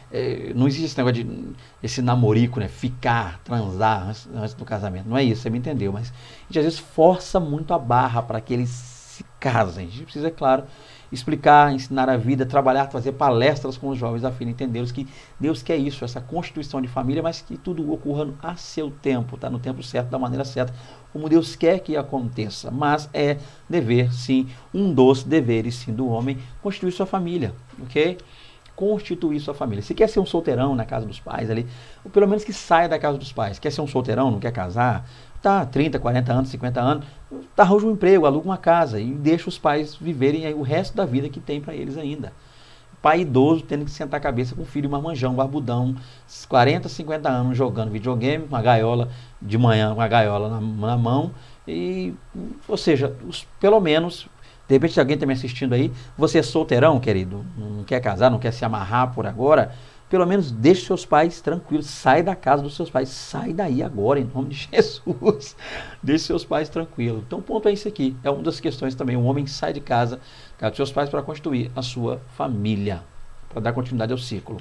não existe esse negócio esse namorico, né? Ficar, transar antes do casamento. Não é isso, você me entendeu. Mas a gente às vezes força muito a barra para que eles se casem. A gente precisa, é claro, explicar, ensinar a vida, trabalhar, fazer palestras com os jovens a fim de entendê-los que Deus quer isso, essa constituição de família, mas que tudo ocorra a seu tempo, tá? No tempo certo, da maneira certa, como Deus quer que aconteça. Mas é dever, sim, um dos deveres, sim, do homem, constituir sua família, ok? Constituir sua família. Se quer ser um solteirão na casa dos pais ali, ou pelo menos que saia da casa dos pais. Quer ser um solteirão, não quer casar, tá, 30, 40 anos, 50 anos, tá, arranja um emprego, aluga uma casa e deixa os pais viverem aí o resto da vida que tem para eles ainda. Pai idoso tendo que sentar a cabeça com o filho marmanjão, barbudão, 40, 50 anos jogando videogame, uma gaiola de manhã, uma gaiola na mão, e, ou seja, pelo menos, de repente se alguém está me assistindo aí, você é solteirão, querido, não quer casar, não quer se amarrar por agora, pelo menos deixe seus pais tranquilos, sai da casa dos seus pais, sai daí agora, em nome de Jesus, deixe seus pais tranquilos. Então o ponto é isso aqui, é uma das questões também, o homem sai de casa dos seus pais para constituir a sua família, para dar continuidade ao ciclo.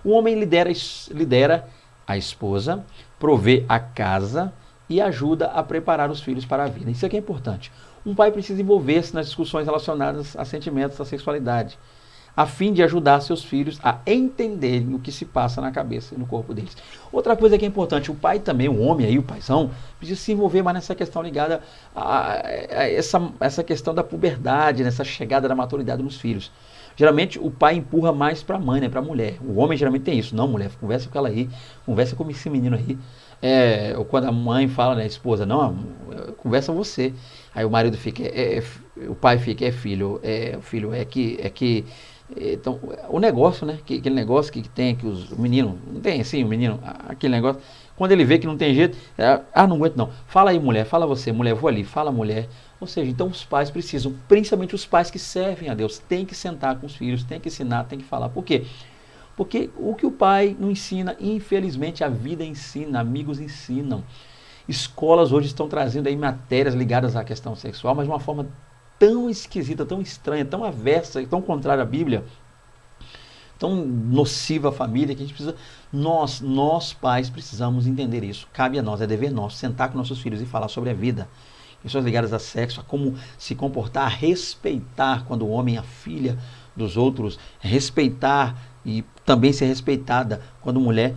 O homem lidera a esposa, provê a casa e ajuda a preparar os filhos para a vida. Isso aqui é importante. Um pai precisa envolver-se nas discussões relacionadas a sentimentos, à sexualidade, a fim de ajudar seus filhos a entenderem o que se passa na cabeça e no corpo deles. Outra coisa que é importante, o pai também, o homem aí, o paizão, precisa se envolver mais nessa questão ligada a essa questão da puberdade, nessa chegada da maturidade nos filhos. Geralmente o pai empurra mais para a mãe, né, para a mulher. O homem geralmente tem isso. Não, mulher, conversa com ela aí, conversa com esse menino aí. Ou quando a mãe fala, né, a esposa, não, conversa você. Aí o marido fica, o pai fica, filho, o filho então, o negócio, né, aquele negócio que tem, que os meninos, não tem assim, o menino, aquele negócio, quando ele vê que não tem jeito, não aguento não, fala aí mulher, fala você, mulher, vou ali, fala mulher. Ou seja, então os pais precisam, principalmente os pais que servem a Deus, tem que sentar com os filhos, tem que ensinar, tem que falar. Por quê? Porque o que o pai não ensina, infelizmente a vida ensina, amigos ensinam. Escolas hoje estão trazendo aí matérias ligadas à questão sexual, mas de uma forma tão esquisita, tão estranha, tão avessa, tão contrária à Bíblia, tão nociva à família, que a gente precisa, nós pais precisamos entender isso. Cabe a nós, é dever nosso, sentar com nossos filhos e falar sobre a vida, questões ligadas a sexo, a como se comportar, a respeitar quando o homem é a filha dos outros, respeitar e também ser respeitada quando mulher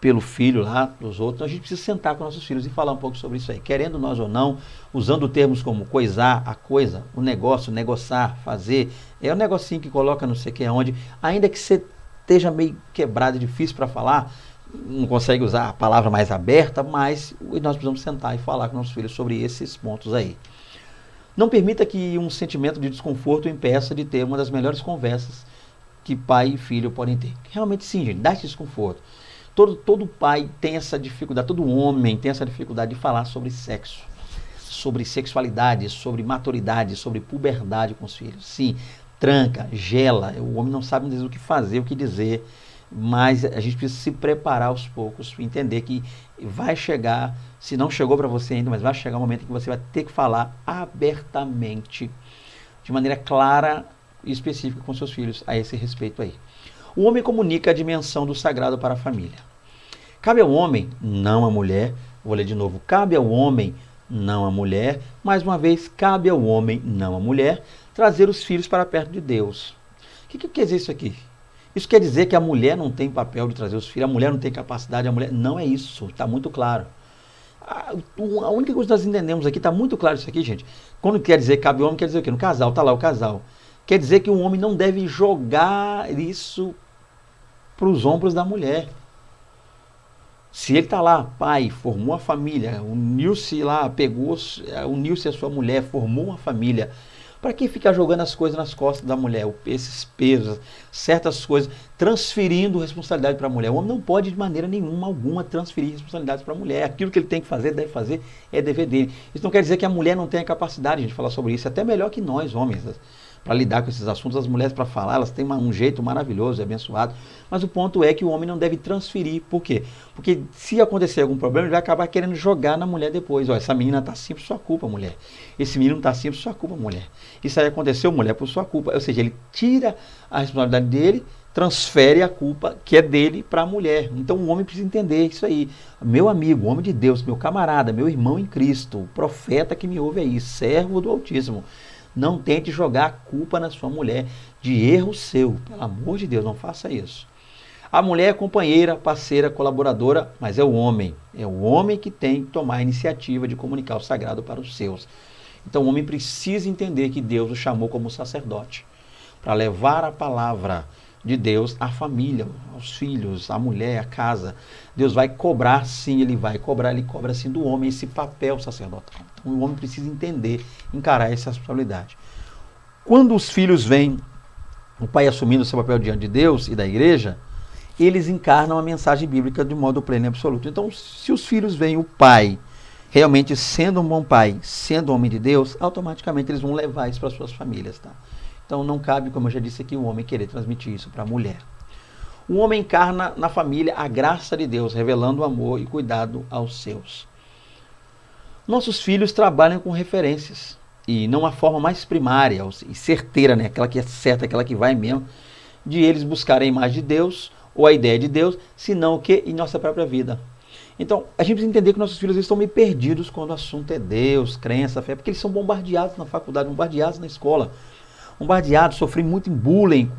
pelo filho lá, dos outros, então a gente precisa sentar com nossos filhos e falar um pouco sobre isso aí, querendo nós ou não, usando termos como coisar, a coisa, o negócio, negociar, fazer, é um negocinho que coloca não sei o que aonde, ainda que você esteja meio quebrado, difícil para falar, não consegue usar a palavra mais aberta, mas nós precisamos sentar e falar com nossos filhos sobre esses pontos aí. Não permita que um sentimento de desconforto impeça de ter uma das melhores conversas que pai e filho podem ter. Realmente sim, gente, dá esse desconforto. Todo pai tem essa dificuldade, todo homem tem essa dificuldade de falar sobre sexo, sobre sexualidade, sobre maturidade, sobre puberdade com os filhos. Sim, tranca, gela, o homem não sabe o que fazer, o que dizer, mas a gente precisa se preparar aos poucos, entender que vai chegar, se não chegou para você ainda, mas vai chegar um momento em que você vai ter que falar abertamente, de maneira clara e específica com seus filhos a esse respeito aí. O homem comunica a dimensão do sagrado para a família. Cabe ao homem, não à mulher, vou ler de novo, cabe ao homem, não à mulher, mais uma vez, cabe ao homem, não à mulher, trazer os filhos para perto de Deus. O que quer dizer isso aqui? Isso quer dizer que a mulher não tem papel de trazer os filhos, a mulher não tem capacidade, a mulher... Não é isso, está muito claro. A única coisa que nós entendemos aqui, está muito claro isso aqui, gente. Quando quer dizer cabe ao homem, quer dizer o quê? No casal, está lá o casal. Quer dizer que o homem não deve jogar isso para os ombros da mulher. Se ele está lá, pai, formou a família, uniu-se lá, uniu-se a sua mulher, formou uma família. Para que ficar jogando as coisas nas costas da mulher? Esses pesos, certas coisas, transferindo responsabilidade para a mulher. O homem não pode de maneira nenhuma, alguma, transferir responsabilidades para a mulher. Aquilo que ele tem que fazer, deve fazer, é dever dele. Isso não quer dizer que a mulher não tenha capacidade de falar sobre isso, até melhor que nós, homens, para lidar com esses assuntos. As mulheres, para falar, elas têm um jeito maravilhoso, abençoado, mas o ponto é que o homem não deve transferir. Por quê? Porque se acontecer algum problema, ele vai acabar querendo jogar na mulher depois. Ó, essa menina está assim por sua culpa, mulher. Esse menino está assim por sua culpa, mulher. Isso aí aconteceu, mulher, por sua culpa. Ou seja, ele tira a responsabilidade dele, transfere a culpa que é dele para a mulher. Então o homem precisa entender isso aí. Meu amigo, homem de Deus, meu camarada, meu irmão em Cristo, o profeta que me ouve aí, servo do Altíssimo, não tente jogar a culpa na sua mulher de erro seu. Pelo amor de Deus, não faça isso. A mulher é companheira, parceira, colaboradora, mas é o homem. É o homem que tem que tomar a iniciativa de comunicar o sagrado para os seus. Então o homem precisa entender que Deus o chamou como sacerdote para levar a palavra de Deus à família, aos filhos, à mulher, à casa. Deus vai cobrar, sim, ele cobra sim do homem esse papel sacerdotal. Então o homem precisa entender, encarar essa responsabilidade. Quando os filhos veem o pai assumindo o seu papel diante de Deus e da igreja, eles encarnam a mensagem bíblica de modo pleno e absoluto. Então, se os filhos veem o pai realmente sendo um bom pai, sendo um homem de Deus, automaticamente eles vão levar isso para suas famílias, tá? Então não cabe, como eu já disse aqui, o homem querer transmitir isso para a mulher. O homem encarna na família a graça de Deus, revelando amor e cuidado aos seus. Nossos filhos trabalham com referências, e não a forma mais primária e certeira, né? Aquela que é certa, aquela que vai mesmo, de eles buscarem a imagem de Deus, ou a ideia de Deus, senão o que? Em nossa própria vida. Então, a gente precisa entender que nossos filhos estão meio perdidos quando o assunto é Deus, crença, fé, porque eles são bombardeados na faculdade, bombardeados na escola, bombardeados, sofrem muito bullying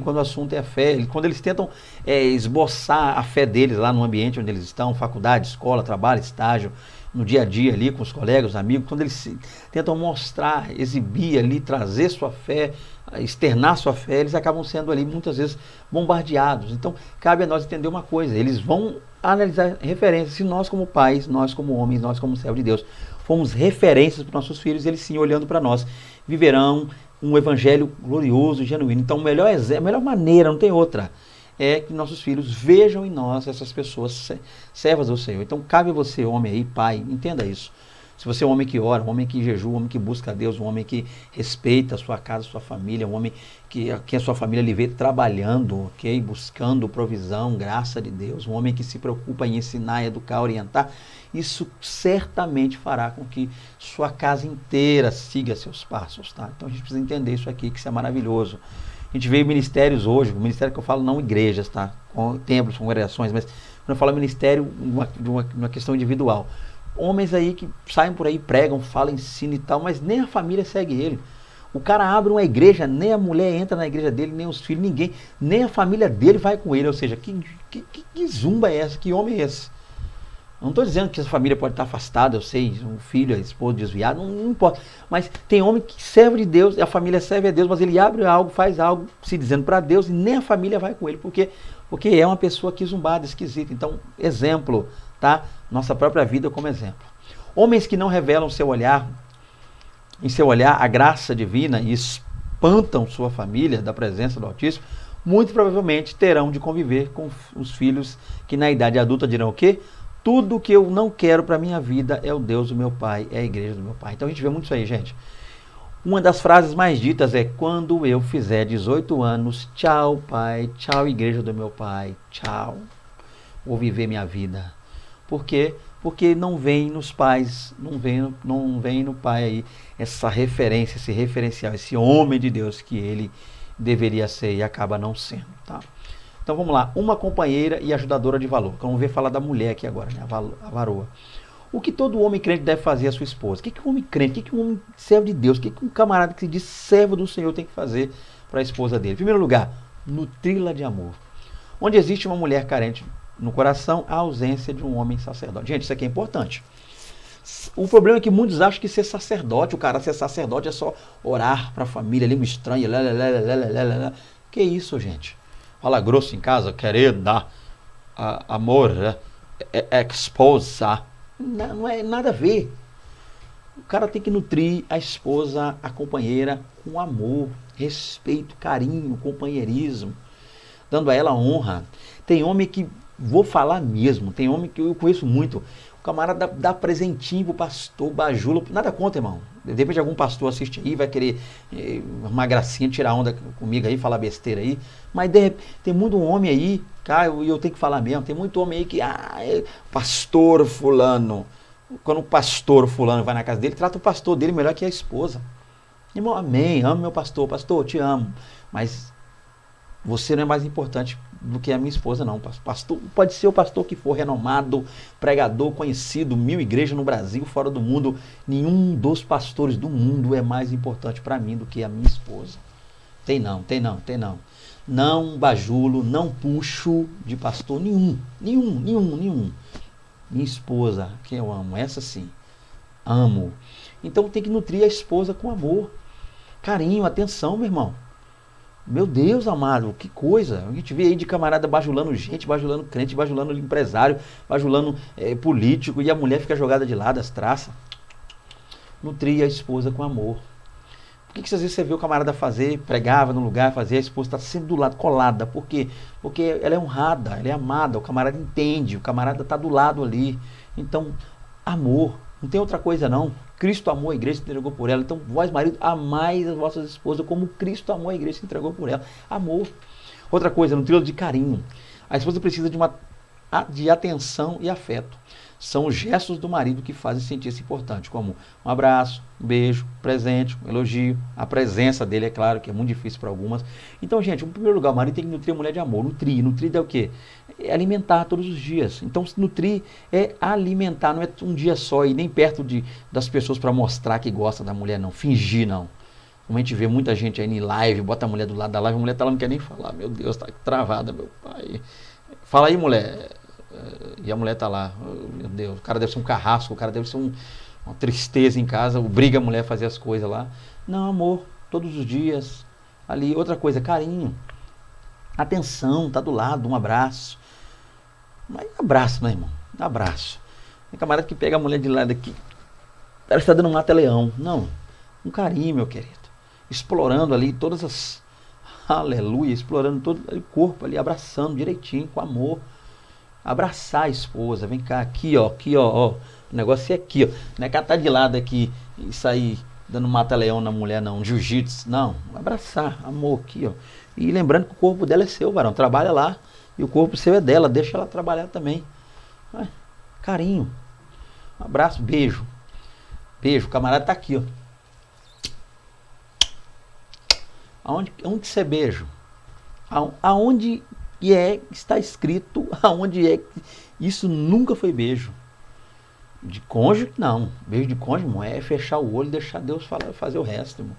quando o assunto é a fé, quando eles tentam esboçar a fé deles lá no ambiente onde eles estão, faculdade, escola, trabalho, estágio, no dia a dia ali com os colegas, os amigos, quando eles tentam mostrar, exibir ali, trazer sua fé, externar sua fé, eles acabam sendo ali muitas vezes bombardeados. Então, cabe a nós entender uma coisa, eles vão analisar referências. Se nós como pais, nós como homens, nós como servos de Deus, fomos referências para nossos filhos, eles sim, olhando para nós, viverão um evangelho glorioso e genuíno. Então, a melhor maneira, não tem outra, é que nossos filhos vejam em nós essas pessoas servas do Senhor. Então, cabe a você, homem aí, pai, entenda isso. Se você é um homem que ora, um homem que jejua, um homem que busca a Deus, um homem que respeita a sua casa, a sua família, um homem que a sua família lhe vê trabalhando, ok? Buscando provisão, graça de Deus, um homem que se preocupa em ensinar, educar, orientar, isso certamente fará com que sua casa inteira siga seus passos, tá? Então a gente precisa entender isso aqui, que isso é maravilhoso. A gente vê ministérios hoje, o ministério que eu falo não igrejas, tá? Com templos, congregações, mas quando eu falo ministério, uma questão individual. Homens aí que saem por aí, pregam, falam, ensinam e tal, mas nem a família segue ele. O cara abre uma igreja, nem a mulher entra na igreja dele, nem os filhos, ninguém, nem a família dele vai com ele. Ou seja, que zumba é essa? Que homem é esse? Não estou dizendo que essa família pode estar afastada, eu sei, um filho, a esposa desviado, não importa. Mas tem homem que serve de Deus, a família serve a Deus, mas ele abre algo, faz algo, se dizendo para Deus, e nem a família vai com ele, porque é uma pessoa que zumbada, esquisita. Então, exemplo, tá? Nossa própria vida como exemplo. Homens que não revelam em seu olhar a graça divina e espantam sua família da presença do Altíssimo, muito provavelmente terão de conviver com os filhos que na idade adulta dirão o quê? Tudo que eu não quero para minha vida é o Deus do meu pai, é a igreja do meu pai. Então a gente vê muito isso aí, gente. Uma das frases mais ditas é: quando eu fizer 18 anos, tchau pai, tchau igreja do meu pai, tchau. Vou viver minha vida. Por quê? Porque não vem nos pais, não vem no pai aí essa referência, esse referencial, esse homem de Deus que ele deveria ser e acaba não sendo, tá? Então vamos lá, uma companheira e ajudadora de valor. Vamos ver falar da mulher aqui agora, né? A varoa. O que todo homem crente deve fazer à sua esposa? O que um homem crente, o que um homem servo de Deus, o que um camarada que se diz servo do Senhor tem que fazer para a esposa dele? Em primeiro lugar, nutri-la de amor. Onde existe uma mulher carente no coração, a ausência de um homem sacerdote. Gente, isso aqui é importante. O problema é que muitos acham que ser sacerdote, o cara ser sacerdote é só orar para a família, língua estranha, que isso, gente? Fala grosso em casa, querida, amor, esposa. Não é nada a ver. O cara tem que nutrir a esposa, a companheira, com amor, respeito, carinho, companheirismo, dando a ela honra. Tem homem que, vou falar mesmo, tem homem que eu conheço muito, o camarada dá presentinho pro pastor, bajula, nada contra, irmão. De repente algum pastor assiste aí, vai querer uma gracinha, tirar onda comigo aí, falar besteira aí. Mas tem muito homem aí, cara, eu tenho que falar mesmo, tem muito homem aí que, pastor fulano. Quando o pastor fulano vai na casa dele, trata o pastor dele melhor que a esposa. Irmão, amém, amo meu pastor, pastor, te amo. Mas você não é mais importante do que a minha esposa, não. Pastor, pode ser o pastor que for renomado, pregador, conhecido, 1000 igrejas no Brasil, fora do mundo. Nenhum dos pastores do mundo é mais importante para mim do que a minha esposa. Tem não. Não bajulo, não puxo de pastor nenhum. Minha esposa, que eu amo, essa sim, amo. Então tem que nutrir a esposa com amor, carinho, atenção, meu irmão. Meu Deus amado, que coisa. A gente vê aí de camarada bajulando gente, bajulando crente, bajulando empresário, bajulando político, e a mulher fica jogada de lado, as traças. Nutrir a esposa com amor. Por que às vezes você vê o camarada fazer, pregava no lugar, fazia, a esposa está sempre do lado, colada? Por quê? Porque ela é honrada, ela é amada, o camarada entende, o camarada está do lado ali. Então, amor, não tem outra coisa não. Cristo amou a igreja e se entregou por ela. Então, vós, marido, amais as vossas esposas como Cristo amou a igreja e se entregou por ela. Amor. Outra coisa, nutri-la de carinho. A esposa precisa de atenção e afeto. São os gestos do marido que fazem sentir-se importante, como um abraço, um beijo, presente, um elogio, a presença dele, é claro, que é muito difícil para algumas. Então, gente, em primeiro lugar, o marido tem que nutrir a mulher de amor. Nutrir é o quê? É alimentar todos os dias. Então, se nutrir é alimentar, não é um dia só e nem perto das pessoas para mostrar que gosta da mulher, não. Fingir, não. Como a gente vê muita gente aí em live, bota a mulher do lado da live, a mulher tá lá, não quer nem falar. Meu Deus, tá travada, meu pai. Fala aí, mulher. E a mulher tá lá, meu Deus, o cara deve ser um carrasco, o cara deve ser uma tristeza em casa, obriga a mulher a fazer as coisas lá. Não, amor, todos os dias, ali. Outra coisa, carinho, atenção, tá do lado, um abraço. Mas abraço, né, irmão? Abraço. Tem camarada que pega a mulher de lado aqui, parece que tá dando um mata-leão. Não, um carinho, meu querido. Explorando ali todas as... Aleluia, explorando todo o corpo ali, abraçando direitinho, com amor. Abraçar a esposa, vem cá, aqui ó, o negócio é aqui, ó, não é catar de lado aqui e sair dando mata-leão na mulher, não, jiu-jitsu, não, abraçar, amor, aqui ó, e lembrando que o corpo dela é seu, varão, trabalha lá, e o corpo seu é dela, deixa ela trabalhar também, carinho, um abraço, beijo, o camarada tá aqui, ó, aonde você beija? Aonde está escrito, aonde é que isso nunca foi beijo de cônjuge? Não, beijo de cônjuge, irmão, é fechar o olho e deixar Deus fazer o resto, irmão.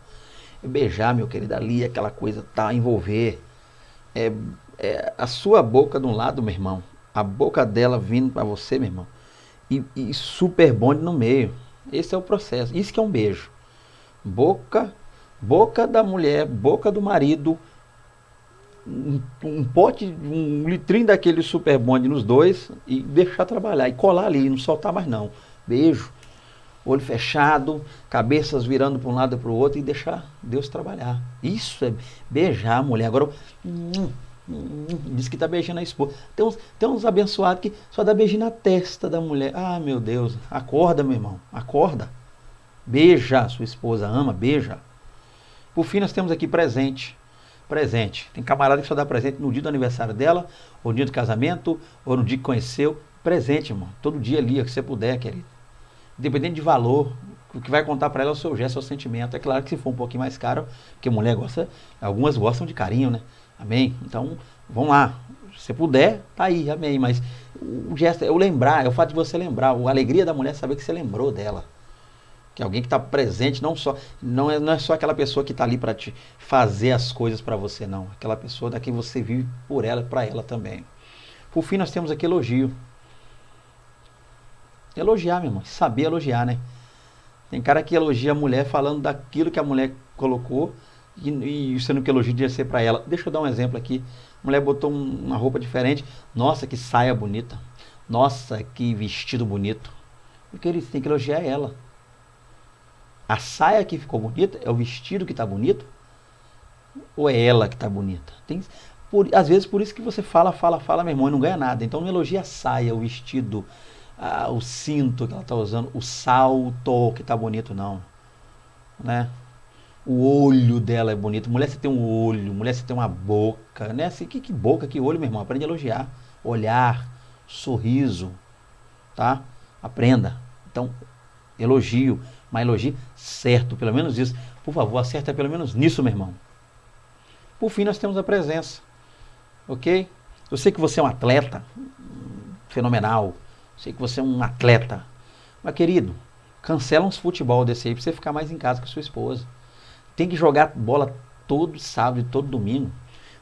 beijar, meu querido, ali, aquela coisa, tá, envolver. A sua boca de um lado, meu irmão, a boca dela vindo para você, meu irmão, e super bonde no meio. Esse é o processo. Isso que é um beijo. Boca da mulher, boca do marido, um pote, um litrinho daquele super bonde nos dois e deixar trabalhar e colar ali, não soltar mais não. Beijo, olho fechado, cabeças virando para um lado e para o outro e deixar Deus trabalhar. Isso é beijar a mulher. Agora, diz que está beijando a esposa. Tem uns abençoados que só dá beijinho na testa da mulher. Ah, meu Deus, acorda, meu irmão, acorda. Beija a sua esposa, ama, beija. Por fim, nós temos aqui presente. Presente. Tem camarada que só dá presente no dia do aniversário dela, ou no dia do casamento, ou no dia que conheceu. Presente, irmão. Todo dia ali, o que você puder, querido. Independente de valor, o que vai contar para ela é o seu gesto, é o sentimento. É claro que se for um pouquinho mais caro, porque mulher gosta, algumas gostam de carinho, né? Amém? Então, vamos lá. Se puder, tá aí, amém. Mas o gesto é o lembrar, é o fato de você lembrar. A alegria da mulher é saber que você lembrou dela. Que alguém que está presente, não é só aquela pessoa que está ali para te fazer as coisas para você, não. Aquela pessoa da que você vive por ela e para ela também. Por fim, nós temos aqui elogio. Elogiar, meu irmão. Saber elogiar, né? Tem cara que elogia a mulher falando daquilo que a mulher colocou e sendo que elogio devia ser para ela. Deixa eu dar um exemplo aqui. A mulher botou uma roupa diferente. Nossa, que saia bonita. Nossa, que vestido bonito. Porque ele tem que elogiar ela. A saia que ficou bonita é o vestido que está bonito? Ou é ela que está bonita? Às vezes por isso que você fala, meu irmão, e não ganha nada. Então não elogia a saia, o vestido, o cinto que ela está usando, o salto que está bonito, não. Né? O olho dela é bonito. Mulher, você tem um olho, mulher, você tem uma boca. Né? Assim, que boca, que olho, meu irmão? Aprende a elogiar. Olhar, sorriso. Tá? Aprenda. Então, elogio. Mas elogio certo, pelo menos isso. Por favor, acerta pelo menos nisso, meu irmão. Por fim, nós temos a presença. Ok? Eu sei que você é um atleta fenomenal. Eu sei que você é um atleta. Mas, querido, cancela uns futebol desse aí pra você ficar mais em casa com a sua esposa. Tem que jogar bola todo sábado e todo domingo.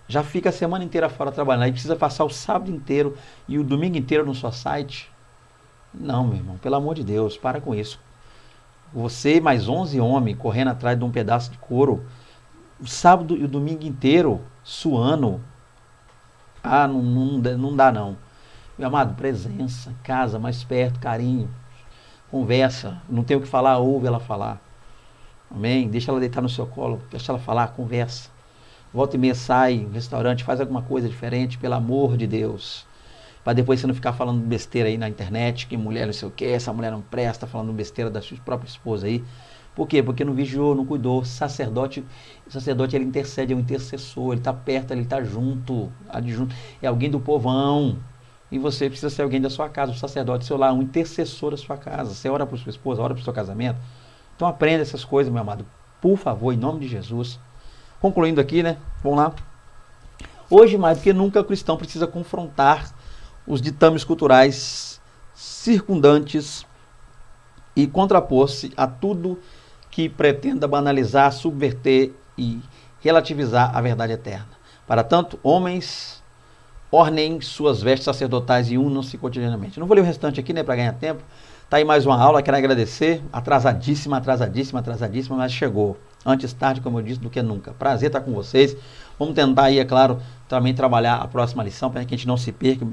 Já fica a semana inteira fora trabalhando. Aí precisa passar o sábado inteiro e o domingo inteiro no seu site. Não, meu irmão, pelo amor de Deus, para com isso. Você e mais 11 homens correndo atrás de um pedaço de couro, o sábado e o domingo inteiro suando. Ah, não dá não. Meu amado, presença, casa, mais perto, carinho, conversa. Não tem o que falar, ouve ela falar. Amém? Deixa ela deitar no seu colo, deixa ela falar, conversa. Volta e meia sai, restaurante, faz alguma coisa diferente, pelo amor de Deus. Para depois você não ficar falando besteira aí na internet, que mulher não sei o que, essa mulher não presta, falando besteira da sua própria esposa aí. Por quê? Porque não vigiou, não cuidou. O sacerdote ele intercede, é um intercessor, ele está perto, ele está junto, adjunto, é alguém do povão. E você precisa ser alguém da sua casa, o sacerdote, seu lar, um intercessor da sua casa. Você ora por sua esposa, ora por seu casamento. Então aprenda essas coisas, meu amado. Por favor, em nome de Jesus. Concluindo aqui, né? Vamos lá. Hoje, mais do que nunca, o cristão precisa confrontar os ditames culturais circundantes e contrapor-se a tudo que pretenda banalizar, subverter e relativizar a verdade eterna. Para tanto, homens, ornem suas vestes sacerdotais e unam-se cotidianamente. Não vou ler o restante aqui, né, para ganhar tempo. Tá aí mais uma aula, quero agradecer. Atrasadíssima, mas chegou. Antes tarde, como eu disse, do que nunca. Prazer estar com vocês. Vamos tentar aí, é claro, também trabalhar a próxima lição para que a gente não se perca.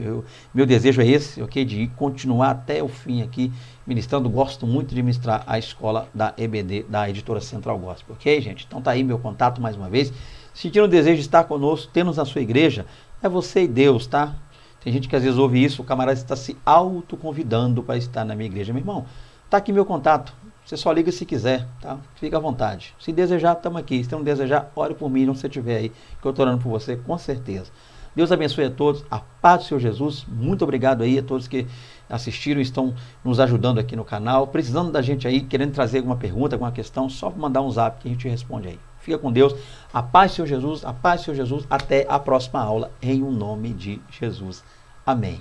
Meu desejo é esse, ok? De ir continuar até o fim aqui ministrando. Gosto muito de ministrar a escola da EBD, da Editora Central Gospel, ok, gente? Então tá aí meu contato mais uma vez. Se tiver o desejo de estar conosco, tê-nos na sua igreja, é você e Deus, tá? Tem gente que às vezes ouve isso, o camarada está se autoconvidando para estar na minha igreja. Meu irmão, tá aqui meu contato. Você só liga se quiser, tá? Fica à vontade. Se desejar, estamos aqui. Se não desejar, ore por mim, onde você estiver aí, que eu estou orando por você, com certeza. Deus abençoe a todos. A paz do Senhor Jesus. Muito obrigado aí a todos que assistiram e estão nos ajudando aqui no canal. Precisando da gente aí, querendo trazer alguma pergunta, alguma questão, só mandar um zap que a gente responde aí. Fica com Deus. A paz do Senhor Jesus. A paz do Senhor Jesus. Até a próxima aula, em o nome de Jesus. Amém.